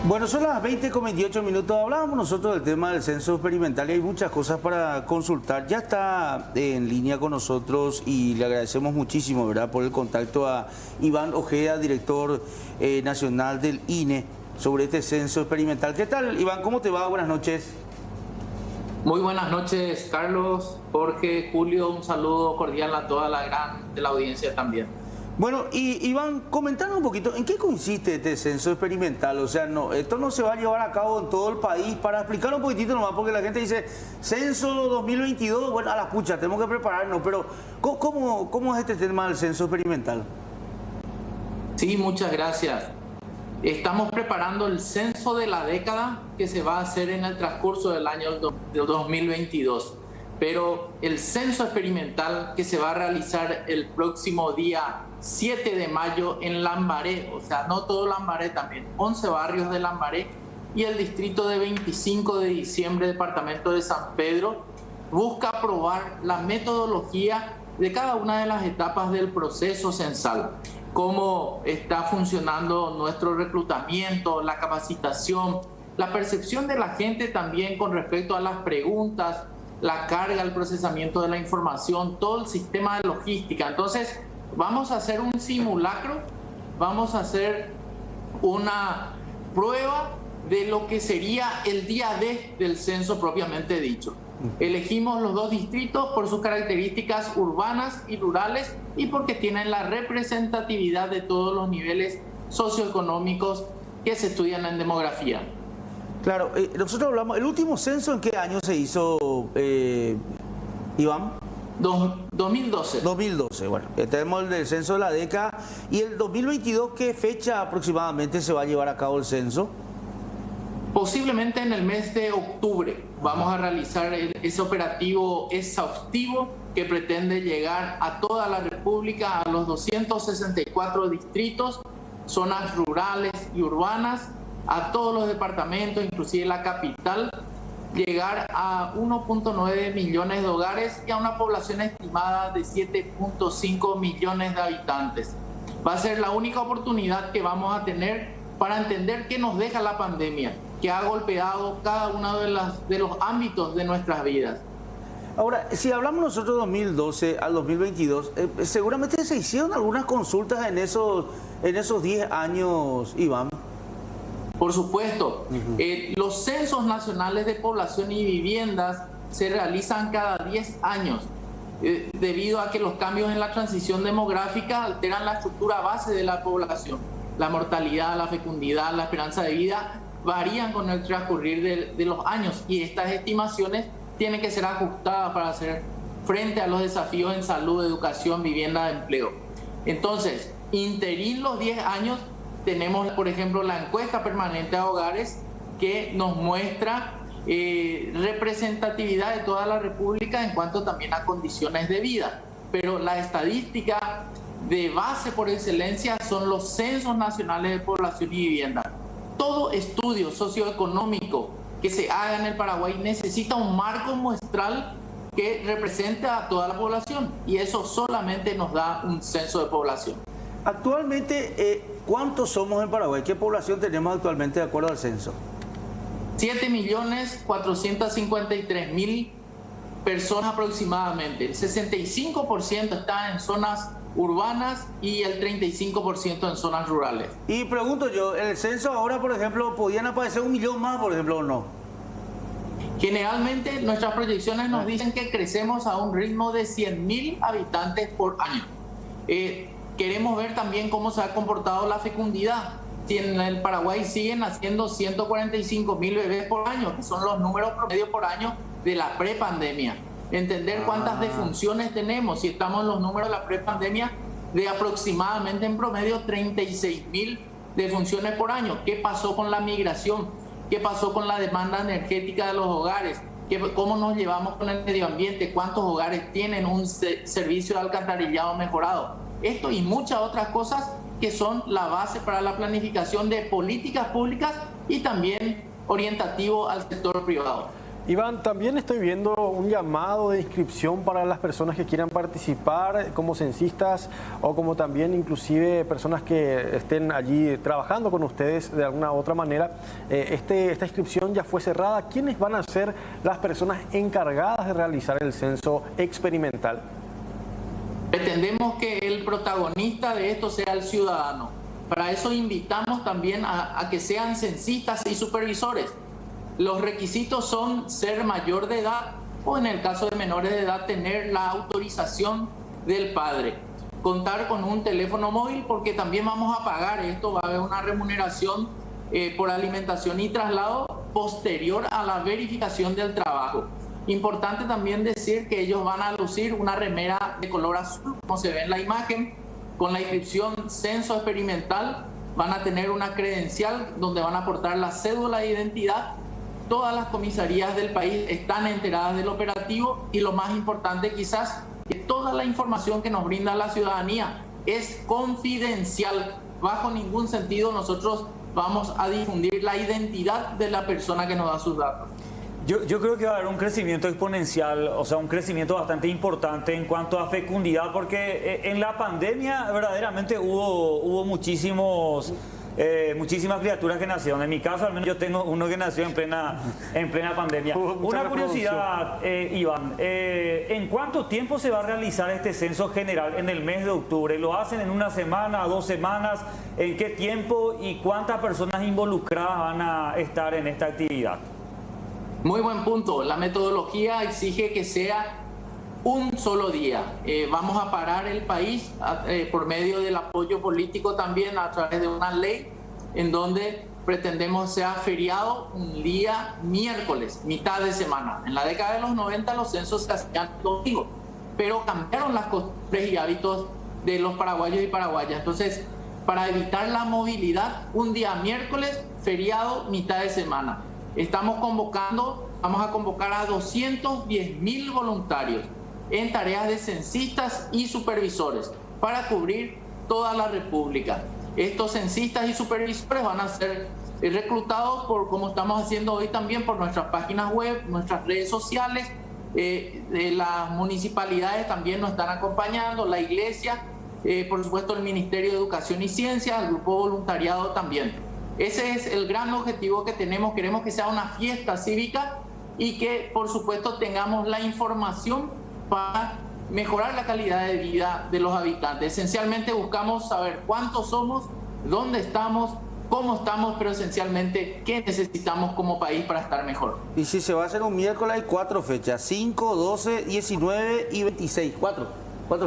Bueno, son las 20:28. Hablábamos nosotros del tema del censo experimental y hay muchas cosas para consultar. Ya está en línea con nosotros y le agradecemos muchísimo, ¿verdad?, por el contacto a Iván Ojeda, director nacional del INE, sobre este censo experimental. ¿Qué tal, Iván? ¿Cómo te va? Buenas noches. Muy buenas noches, Carlos, Jorge, Julio. Un saludo cordial a toda la audiencia también. Bueno, y Iván, comentanos un poquito, ¿en qué consiste este censo experimental? O sea, esto no se va a llevar a cabo en todo el país. Para explicar un poquitito nomás, porque la gente dice, censo 2022, bueno, a la pucha, tenemos que prepararnos, pero ¿cómo es este tema del censo experimental? Sí, muchas gracias. Estamos preparando el censo de la década que se va a hacer en el transcurso del año 2022. Pero el censo experimental que se va a realizar el próximo día 7 de mayo en Lambaré, o sea, no todo Lambaré, también 11 barrios de Lambaré y el distrito de 25 de diciembre, departamento de San Pedro, busca probar la metodología de cada una de las etapas del proceso censal, cómo está funcionando nuestro reclutamiento, la capacitación, la percepción de la gente también con respecto a las preguntas, la carga, el procesamiento de la información, todo el sistema de logística. Entonces, vamos a hacer un simulacro, vamos a hacer una prueba de lo que sería el día D del censo propiamente dicho. Elegimos los dos distritos por sus características urbanas y rurales y porque tienen la representatividad de todos los niveles socioeconómicos que se estudian en demografía. Claro, nosotros hablamos, ¿el último censo en qué año se hizo, Iván? 2012. 2012, bueno, tenemos el del censo de la década. ¿Y el 2022 qué fecha aproximadamente se va a llevar a cabo el censo? Posiblemente en el mes de octubre vamos a realizar ese operativo exhaustivo que pretende llegar a toda la República, a los 264 distritos, zonas rurales y urbanas, a todos los departamentos, inclusive la capital, llegar a 1.9 millones de hogares y a una población estimada de 7.5 millones de habitantes. Va a ser la única oportunidad que vamos a tener para entender qué nos deja la pandemia, que ha golpeado cada uno de los ámbitos de nuestras vidas. Ahora, si hablamos nosotros de 2012 al 2022, seguramente se hicieron algunas consultas en esos 10 años, Iván. Por supuesto, los censos nacionales de población y viviendas se realizan cada 10 años, debido a que los cambios en la transición demográfica alteran la estructura base de la población. La mortalidad, la fecundidad, la esperanza de vida varían con el transcurrir de los años y estas estimaciones tienen que ser ajustadas para hacer frente a los desafíos en salud, educación, vivienda, empleo. Entonces, interín los 10 años, tenemos, por ejemplo, la encuesta permanente a hogares que nos muestra representatividad de toda la República en cuanto también a condiciones de vida. Pero la estadística de base por excelencia son los censos nacionales de población y vivienda. Todo estudio socioeconómico que se haga en el Paraguay necesita un marco muestral que represente a toda la población y eso solamente nos da un censo de población. Actualmente, ¿cuántos somos en Paraguay? ¿Qué población tenemos actualmente de acuerdo al censo? 7.453.000 personas aproximadamente. El 65% está en zonas urbanas y el 35% en zonas rurales. Y pregunto yo, ¿en el censo ahora, por ejemplo, podían aparecer 1 millón más, por ejemplo, o no? Generalmente nuestras proyecciones nos dicen que crecemos a un ritmo de 100.000 habitantes por año. Queremos ver también cómo se ha comportado la fecundidad. Si en el Paraguay siguen naciendo 145.000 bebés por año, que son los números promedio por año de la prepandemia. Entender cuántas defunciones tenemos, si estamos en los números de la prepandemia de aproximadamente en promedio 36.000 defunciones por año. ¿Qué pasó con la migración? ¿Qué pasó con la demanda energética de los hogares? ¿Cómo nos llevamos con el medio ambiente? ¿Cuántos hogares tienen un servicio de alcantarillado mejorado? Esto y muchas otras cosas que son la base para la planificación de políticas públicas y también orientativo al sector privado. Iván, también estoy viendo un llamado de inscripción para las personas que quieran participar como censistas o como también inclusive personas que estén allí trabajando con ustedes de alguna u otra manera. Esta inscripción ya fue cerrada. ¿Quiénes van a ser las personas encargadas de realizar el censo experimental? Pretendemos que el protagonista de esto sea el ciudadano. Para eso invitamos también a que sean censistas y supervisores. Los requisitos son ser mayor de edad o en el caso de menores de edad tener la autorización del padre. Contar con un teléfono móvil porque también vamos a pagar esto, va a haber una remuneración por alimentación y traslado posterior a la verificación del trabajo. Importante también decir que ellos van a lucir una remera de color azul, como se ve en la imagen, con la inscripción censo experimental. Van a tener una credencial donde van a aportar la cédula de identidad. Todas las comisarías del país están enteradas del operativo y lo más importante quizás, que toda la información que nos brinda la ciudadanía es confidencial. Bajo ningún sentido nosotros vamos a difundir la identidad de la persona que nos da sus datos. Yo creo que va a haber un crecimiento exponencial, o sea, un crecimiento bastante importante en cuanto a fecundidad, porque en la pandemia verdaderamente hubo muchísimas criaturas que nacieron. En mi caso, al menos yo tengo uno que nació en plena pandemia. Una curiosidad, Iván, ¿en cuánto tiempo se va a realizar este censo general en el mes de octubre? ¿Lo hacen en una semana, 2 semanas? ¿En qué tiempo y cuántas personas involucradas van a estar en esta actividad? Muy buen punto. La metodología exige que sea un solo día. Vamos a parar el país por medio del apoyo político también a través de una ley en donde pretendemos sea feriado un día miércoles, mitad de semana. En la década de los 90 los censos se hacían domingo, pero cambiaron las costumbres y hábitos de los paraguayos y paraguayas. Entonces, para evitar la movilidad, un día miércoles, feriado, mitad de semana. Vamos a convocar a 210.000 voluntarios en tareas de censistas y supervisores para cubrir toda la República. Estos censistas y supervisores van a ser reclutados como estamos haciendo hoy también, por nuestras páginas web, nuestras redes sociales. Las municipalidades también nos están acompañando, la iglesia, por supuesto el Ministerio de Educación y Ciencia, el grupo voluntariado también. Ese es el gran objetivo que tenemos. Queremos que sea una fiesta cívica y que por supuesto tengamos la información para mejorar la calidad de vida de los habitantes. Esencialmente buscamos saber cuántos somos, dónde estamos, cómo estamos, pero esencialmente qué necesitamos como país para estar mejor. Y si se va a hacer un miércoles, hay 4 fechas: 5, 12, 19 y 26. 4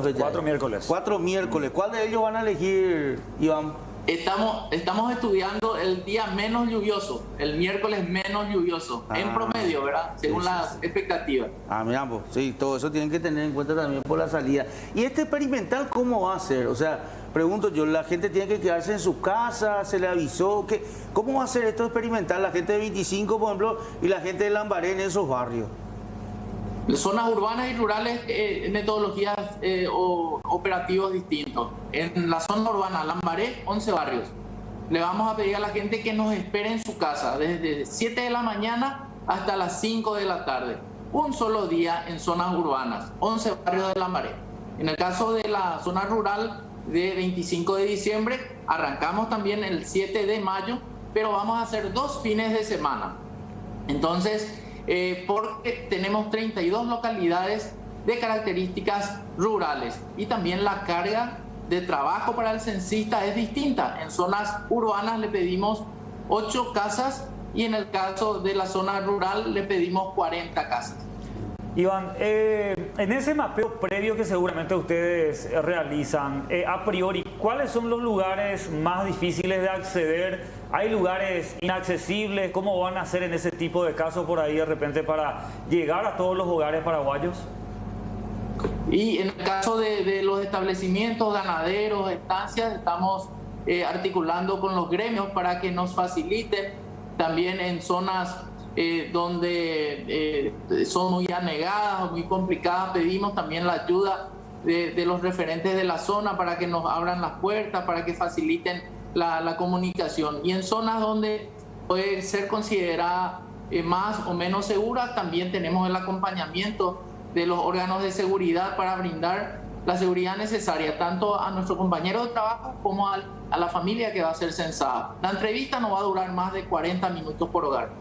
fechas. 4 miércoles. 4 miércoles. ¿Cuál de ellos van a elegir, Iván? Estamos estudiando el día menos lluvioso, el miércoles menos lluvioso, en promedio, ¿verdad? Según las expectativas. Mira, pues, sí, todo eso tienen que tener en cuenta también por la salida. ¿Y este experimental cómo va a ser? O sea, pregunto yo, ¿la gente tiene que quedarse en su casa? ¿Se le avisó? ¿Cómo va a ser esto experimental? La gente de 25, por ejemplo, y la gente de Lambaré en esos barrios. Zonas urbanas y rurales, metodologías o operativos distintos. En la zona urbana, Lambaré, 11 barrios. Le vamos a pedir a la gente que nos espere en su casa desde 7 de la mañana hasta las 5 de la tarde. Un solo día en zonas urbanas, 11 barrios de Lambaré. En el caso de la zona rural, de 25 de diciembre, arrancamos también el 7 de mayo, pero vamos a hacer 2 fines de semana. Entonces, porque tenemos 32 localidades de características rurales y también la carga de trabajo para el censista es distinta. En zonas urbanas le pedimos 8 casas y en el caso de la zona rural le pedimos 40 casas. Iván, en ese mapeo previo que seguramente ustedes realizan, a priori, ¿cuáles son los lugares más difíciles de acceder? ¿Hay lugares inaccesibles? ¿Cómo van a hacer en ese tipo de casos por ahí de repente para llegar a todos los hogares paraguayos? Y en el caso de los establecimientos, ganaderos, estancias, estamos articulando con los gremios para que nos faciliten también en zonas donde son muy anegadas o muy complicadas. Pedimos también la ayuda de los referentes de la zona para que nos abran las puertas, para que faciliten la comunicación. Y en zonas donde puede ser considerada más o menos segura, también tenemos el acompañamiento de los órganos de seguridad para brindar la seguridad necesaria tanto a nuestro compañero de trabajo como a la familia que va a ser censada. La entrevista no va a durar más de 40 minutos por hogar.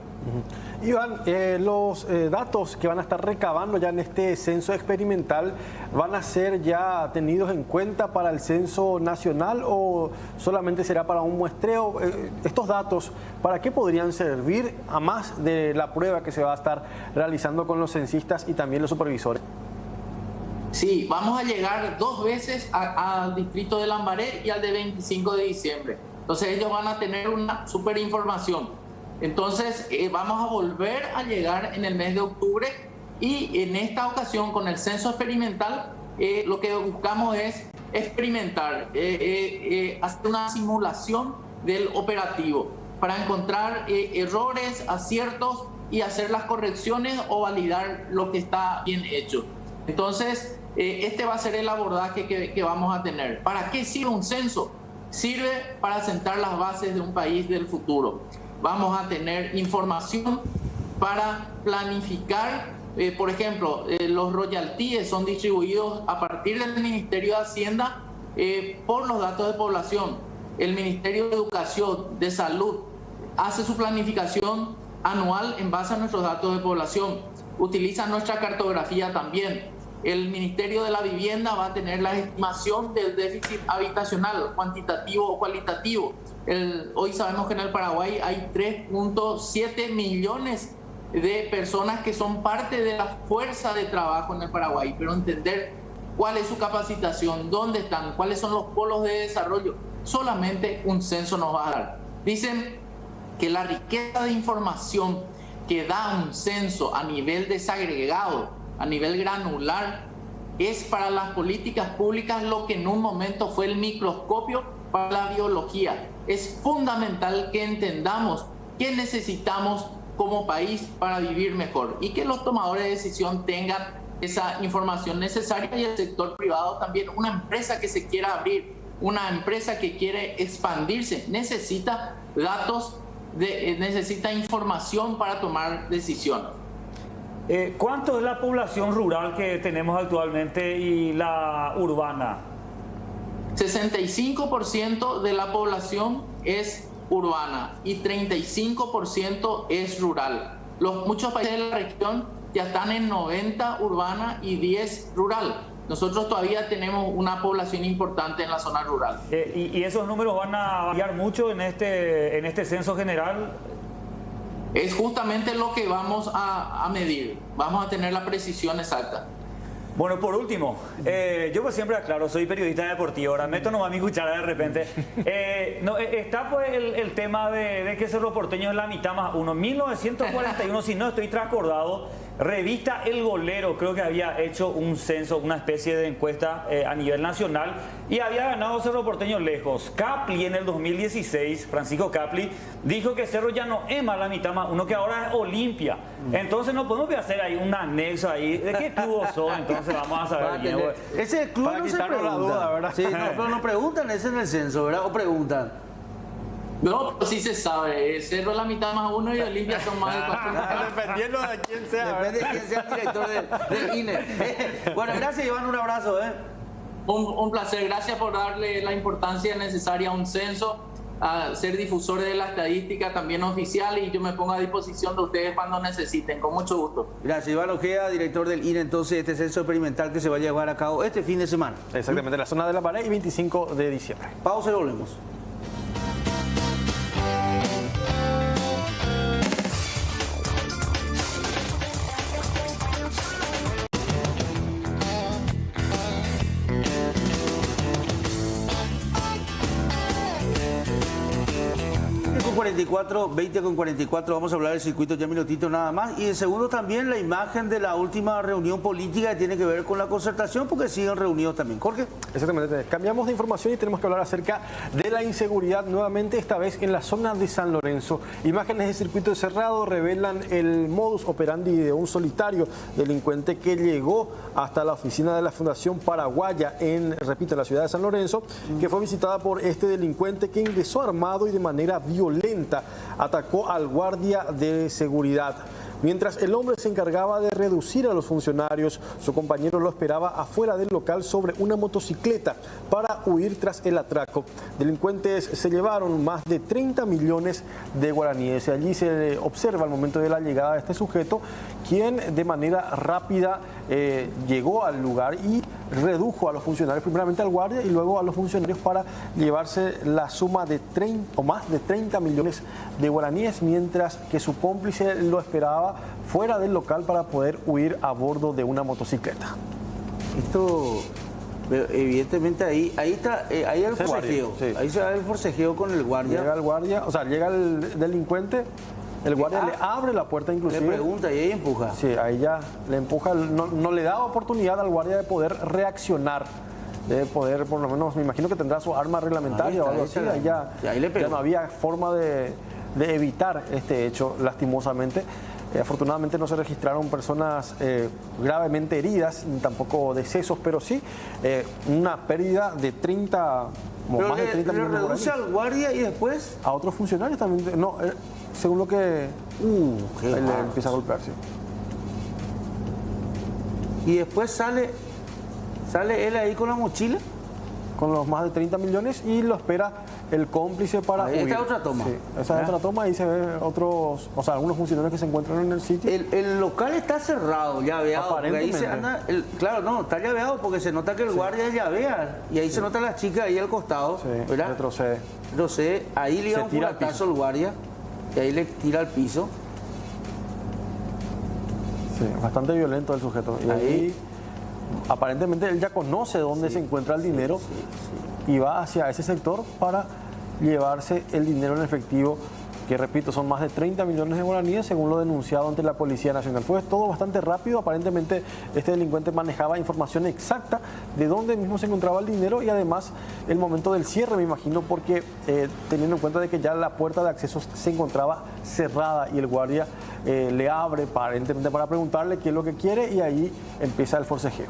Iván, los datos que van a estar recabando ya en este censo experimental van a ser ya tenidos en cuenta para el censo nacional o solamente será para un muestreo. Estos datos, ¿para qué podrían servir a más de la prueba que se va a estar realizando con los censistas y también los supervisores? Sí, vamos a llegar 2 veces al distrito de Lambaré y al de 25 de diciembre. Entonces ellos van a tener una super información. Entonces vamos a volver a llegar en el mes de octubre y en esta ocasión con el censo experimental lo que buscamos es experimentar, hacer una simulación del operativo para encontrar errores, aciertos y hacer las correcciones o validar lo que está bien hecho. Entonces este va a ser el abordaje que vamos a tener. ¿Para qué sirve un censo? Sirve para sentar las bases de un país del futuro. Vamos a tener información para planificar, por ejemplo, los royalties son distribuidos a partir del Ministerio de Hacienda por los datos de población. El Ministerio de Educación, de Salud, hace su planificación anual en base a nuestros datos de población. Utiliza nuestra cartografía también. El Ministerio de la Vivienda va a tener la estimación del déficit habitacional, cuantitativo o cualitativo. Hoy sabemos que en el Paraguay hay 3.7 millones de personas que son parte de la fuerza de trabajo en el Paraguay, pero entender cuál es su capacitación, dónde están, cuáles son los polos de desarrollo, solamente un censo nos va a dar. Dicen que la riqueza de información que da un censo a nivel desagregado, a nivel granular, es para las políticas públicas lo que en un momento fue el microscopio para la biología. Es fundamental que entendamos qué necesitamos como país para vivir mejor y que los tomadores de decisión tengan esa información necesaria, y el sector privado también. Una empresa que se quiera abrir, una empresa que quiere expandirse, necesita datos, necesita información para tomar decisiones. ¿Cuánto es la población rural que tenemos actualmente y la urbana? 65% de la población es urbana y 35% es rural. Muchos países de la región ya están en 90 urbana y 10 rural. Nosotros todavía tenemos una población importante en la zona rural. ¿Y esos números van a variar mucho en este censo general? Es justamente lo que vamos a medir. Vamos a tener la precisión exacta. Bueno, por último, yo pues siempre aclaro, soy periodista deportivo, ahora meto nomás mi cuchara de repente. Está pues el tema de que Cerro Porteño es la mitad más uno. 1941, si no estoy transcordado, revista El Golero creo que había hecho un censo, una especie de encuesta a nivel nacional, y había ganado Cerro Porteño lejos. Capli en el 2016, Francisco Capli, dijo que Cerro ya no es más la mitad más uno, que ahora es Olimpia. Entonces no podemos hacer ahí un anexo ahí de qué clubes son, entonces vamos a saber bien. Ese club no se pregunta, la duda, ¿verdad? Sí, no, pero no preguntan ese en el censo, ¿verdad? O preguntan. No, pero sí se sabe. Cerro es la mitad más uno y Olimpia son más de 4. Dependiendo de quién sea. Depende de quién sea el director del INE. Bueno, gracias, Iván, un abrazo. Un placer. Gracias por darle la importancia necesaria a un censo, a ser difusores de la estadística también oficial, y yo me pongo a disposición de ustedes cuando necesiten, con mucho gusto. Gracias, Iván Ojeda, director del INE, entonces, este censo experimental que se va a llevar a cabo este fin de semana. Exactamente, en la zona de La Pared, y 25 de diciembre. Pausa y volvemos. Con 44, 20 con 44, vamos a hablar del circuito ya minutito nada más. Y en segundo también la imagen de la última reunión política que tiene que ver con la concertación, porque siguen reunidos también. Jorge. Exactamente, cambiamos de información y tenemos que hablar acerca de la inseguridad nuevamente, esta vez en la zona de San Lorenzo. Imágenes de circuito cerrado revelan el modus operandi de un solitario delincuente que llegó hasta la oficina de la Fundación Paraguaya en la ciudad de San Lorenzo, que fue visitada por este delincuente que ingresó armado y de manera violenta atacó al guardia de seguridad. Mientras el hombre se encargaba de reducir a los funcionarios, su compañero lo esperaba afuera del local sobre una motocicleta para huir tras el atraco. Delincuentes se llevaron más de 30 millones de guaraníes. Allí se observa al momento de la llegada de este sujeto, quien de manera rápida llegó al lugar y redujo a los funcionarios, primeramente al guardia y luego a los funcionarios, para llevarse la suma de más de 30 millones de guaraníes, mientras que su cómplice lo esperaba fuera del local para poder huir a bordo de una motocicleta. Esto, evidentemente, ahí está, ahí el forcejeo. Sí. Ahí se da el forcejeo con el guardia. Llega el guardia, o sea, llega el delincuente. El guardia le abre la puerta inclusive. Le pregunta y ahí empuja. Sí, ahí ya le empuja, no le da oportunidad al guardia de poder reaccionar, de poder, por lo menos, me imagino que tendrá su arma reglamentaria o algo así. Ahí ya no había forma de evitar este hecho, lastimosamente. Afortunadamente no se registraron personas gravemente heridas, ni tampoco decesos, pero sí una pérdida de 30, más de 30 millones de reduce al guardia y después a otros funcionarios también. No, según lo que él empieza a golpear, sí. Y después sale él ahí con la mochila, con los más de 30 millones, y lo espera el cómplice para huir. Esta es otra toma. Sí, esa es otra toma, y se ve algunos funcionarios que se encuentran en el sitio. El local está cerrado, llaveado. Ahí se anda, claro, no, está llaveado porque se nota que el guardia llavea, y ahí se nota las chicas ahí al costado, ¿verdad? Retrocede. Ahí le da un culatazo al guardia, y ahí le tira al piso. Sí, bastante violento el sujeto. Y ahí aparentemente él ya conoce dónde se encuentra el dinero y va hacia ese sector para llevarse el dinero en efectivo, que repito, son más de 30 millones de guaraníes según lo denunciado ante la Policía Nacional. Fue todo bastante rápido, aparentemente este delincuente manejaba información exacta de dónde mismo se encontraba el dinero y además el momento del cierre, me imagino, porque teniendo en cuenta de que ya la puerta de acceso se encontraba cerrada y el guardia le abre aparentemente para preguntarle qué es lo que quiere y ahí empieza el forcejeo.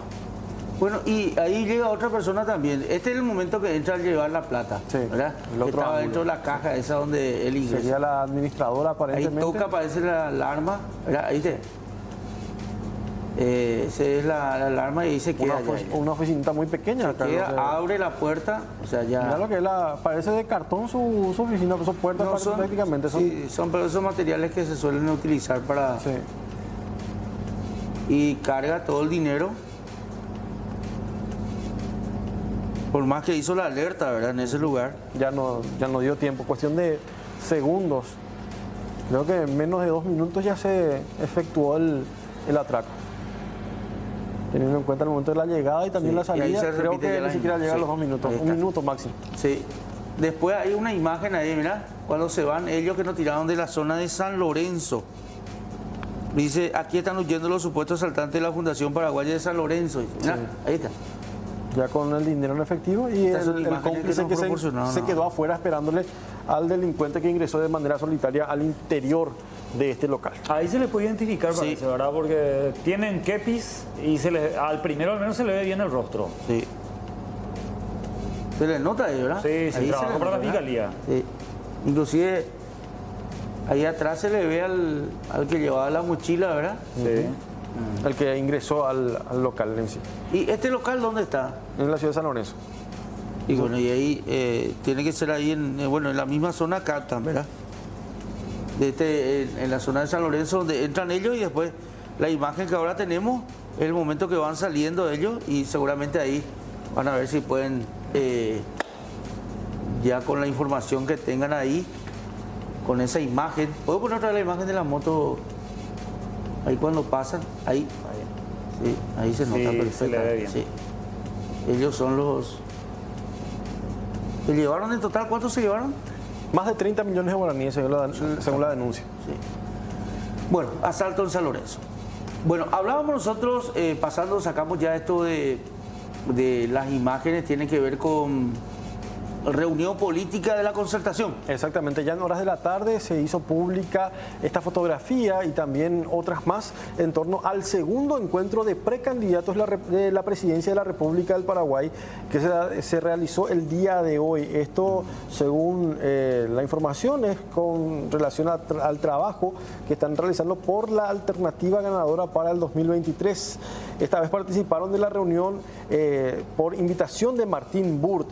Bueno, y ahí llega otra persona también. Este es el momento que entra a llevar la plata, sí, ¿verdad? El otro estaba ángulo. dentro de la caja esa donde él ingresa. Sería la administradora aparentemente. Ahí toca, aparece la alarma, ¿verdad? Ahí te. Esa es la alarma y ahí se queda. Una oficinita muy pequeña. Se queda, abre la puerta, o sea, ya... Mira lo que es parece de cartón su oficina, son puertas no, prácticamente. Sí, son esos materiales que se suelen utilizar para... Sí. Y carga todo el dinero. Por más que hizo la alerta, ¿verdad? En ese lugar. Ya no dio tiempo, cuestión de segundos. Creo que en menos de 2 minutos ya se efectuó el atraco. Teniendo en cuenta el momento de la llegada y también la salida, creo que ni siquiera llega a los 2 minutos, 1 minuto máximo. Sí. Después hay una imagen ahí, mira, cuando se van ellos que nos tiraron de la zona de San Lorenzo. Dice, aquí están huyendo los supuestos asaltantes de la Fundación Paraguaya de San Lorenzo. Mira, sí. Ahí está. Ya con el dinero en efectivo y el cómplice que se quedó afuera esperándole al delincuente que ingresó de manera solitaria al interior de este local. Ahí se le puede identificar, parece, ¿verdad? Porque tienen kepis y al primero al menos se le ve bien el rostro. Sí. Se le nota ahí, ¿verdad? Sí, se trabaja para la fiscalía. Sí. Inclusive ahí atrás se le ve al que llevaba la mochila, ¿verdad? Sí. El que ingresó al local en sí. ¿Y este local dónde está? En la ciudad de San Lorenzo. Y bueno, y ahí tiene que ser ahí en la misma zona Captan, ¿verdad? En la zona de San Lorenzo donde entran ellos y después la imagen que ahora tenemos es el momento que van saliendo ellos y seguramente ahí van a ver si pueden, ya con la información que tengan ahí, con esa imagen. ¿Puedo poner otra vez la imagen de la moto? Ahí cuando pasan, ahí. Sí, ahí se nota perfecto. Se le ve bien. Sí. Ellos son los... ¿Se llevaron en total? ¿Cuántos se llevaron? Más de 30 millones de guaraníes según la denuncia. Sí. Bueno, asalto en San Lorenzo. Bueno, hablábamos nosotros, sacamos ya esto de las imágenes, tienen que ver con reunión política de la Concertación. Exactamente, ya en horas de la tarde se hizo pública esta fotografía y también otras más en torno al segundo encuentro de precandidatos de la presidencia de la República del Paraguay que se realizó el día de hoy. Esto, según la información, es con relación al trabajo que están realizando por la alternativa ganadora para el 2023. Esta vez participaron de la reunión por invitación de Martín Burt,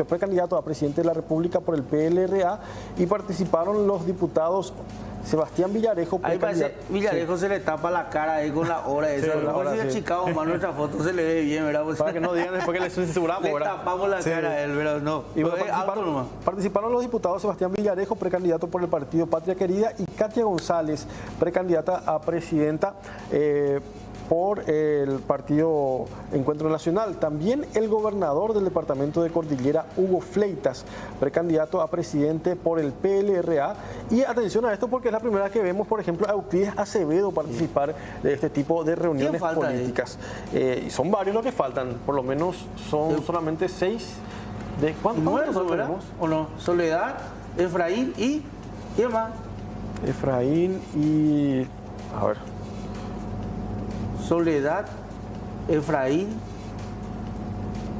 precandidato a presidente de la República por el PLRA, y participaron los diputados Sebastián Villarejo. Ahí parece, Villarejo se le tapa la cara ahí con la hora esa. Sí, si Chicago, más nuestra foto se le ve bien, ¿verdad? Pues, para que no digan después que le censuramos, le ¿verdad? tapamos la cara a él, ¿verdad? No. Y bueno, participaron los diputados Sebastián Villarejo, precandidato por el partido Patria Querida, y Katia González, precandidata a presidenta por el partido Encuentro Nacional. También el gobernador del departamento de Cordillera, Hugo Fleitas, precandidato a presidente por el PLRA. Y atención a esto porque es la primera vez que vemos, por ejemplo, a Euclides Acevedo participar de este tipo de reuniones políticas. Y son varios los que faltan, por lo menos son solamente 6. ¿De cuántos tenemos? ¿O no? Soledad, Efraín y... ¿quién más? Efraín y... a ver... Soledad, Efraín.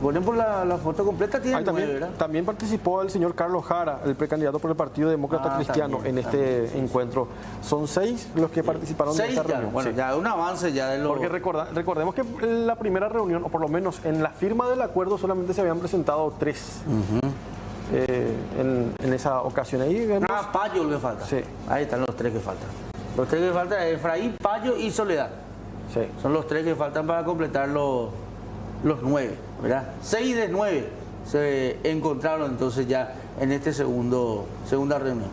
Ponen por la foto completa, tiene 9, ¿verdad? También participó el señor Carlos Jara, el precandidato por el Partido Demócrata Cristiano, en este encuentro. Son 6 los que participaron de esta reunión. Bueno, ya un avance ya de lo... Porque recordemos que en la primera reunión, o por lo menos en la firma del acuerdo, solamente se habían presentado 3. En esa ocasión. Ahí vemos... Payo lo que falta. Sí. Ahí están los 3 que faltan. Los 3 que faltan, Efraín, Payo y Soledad. Sí. Son los 3 que faltan para completar los 9, ¿verdad? 6 de 9 se encontraron entonces ya en esta segunda reunión.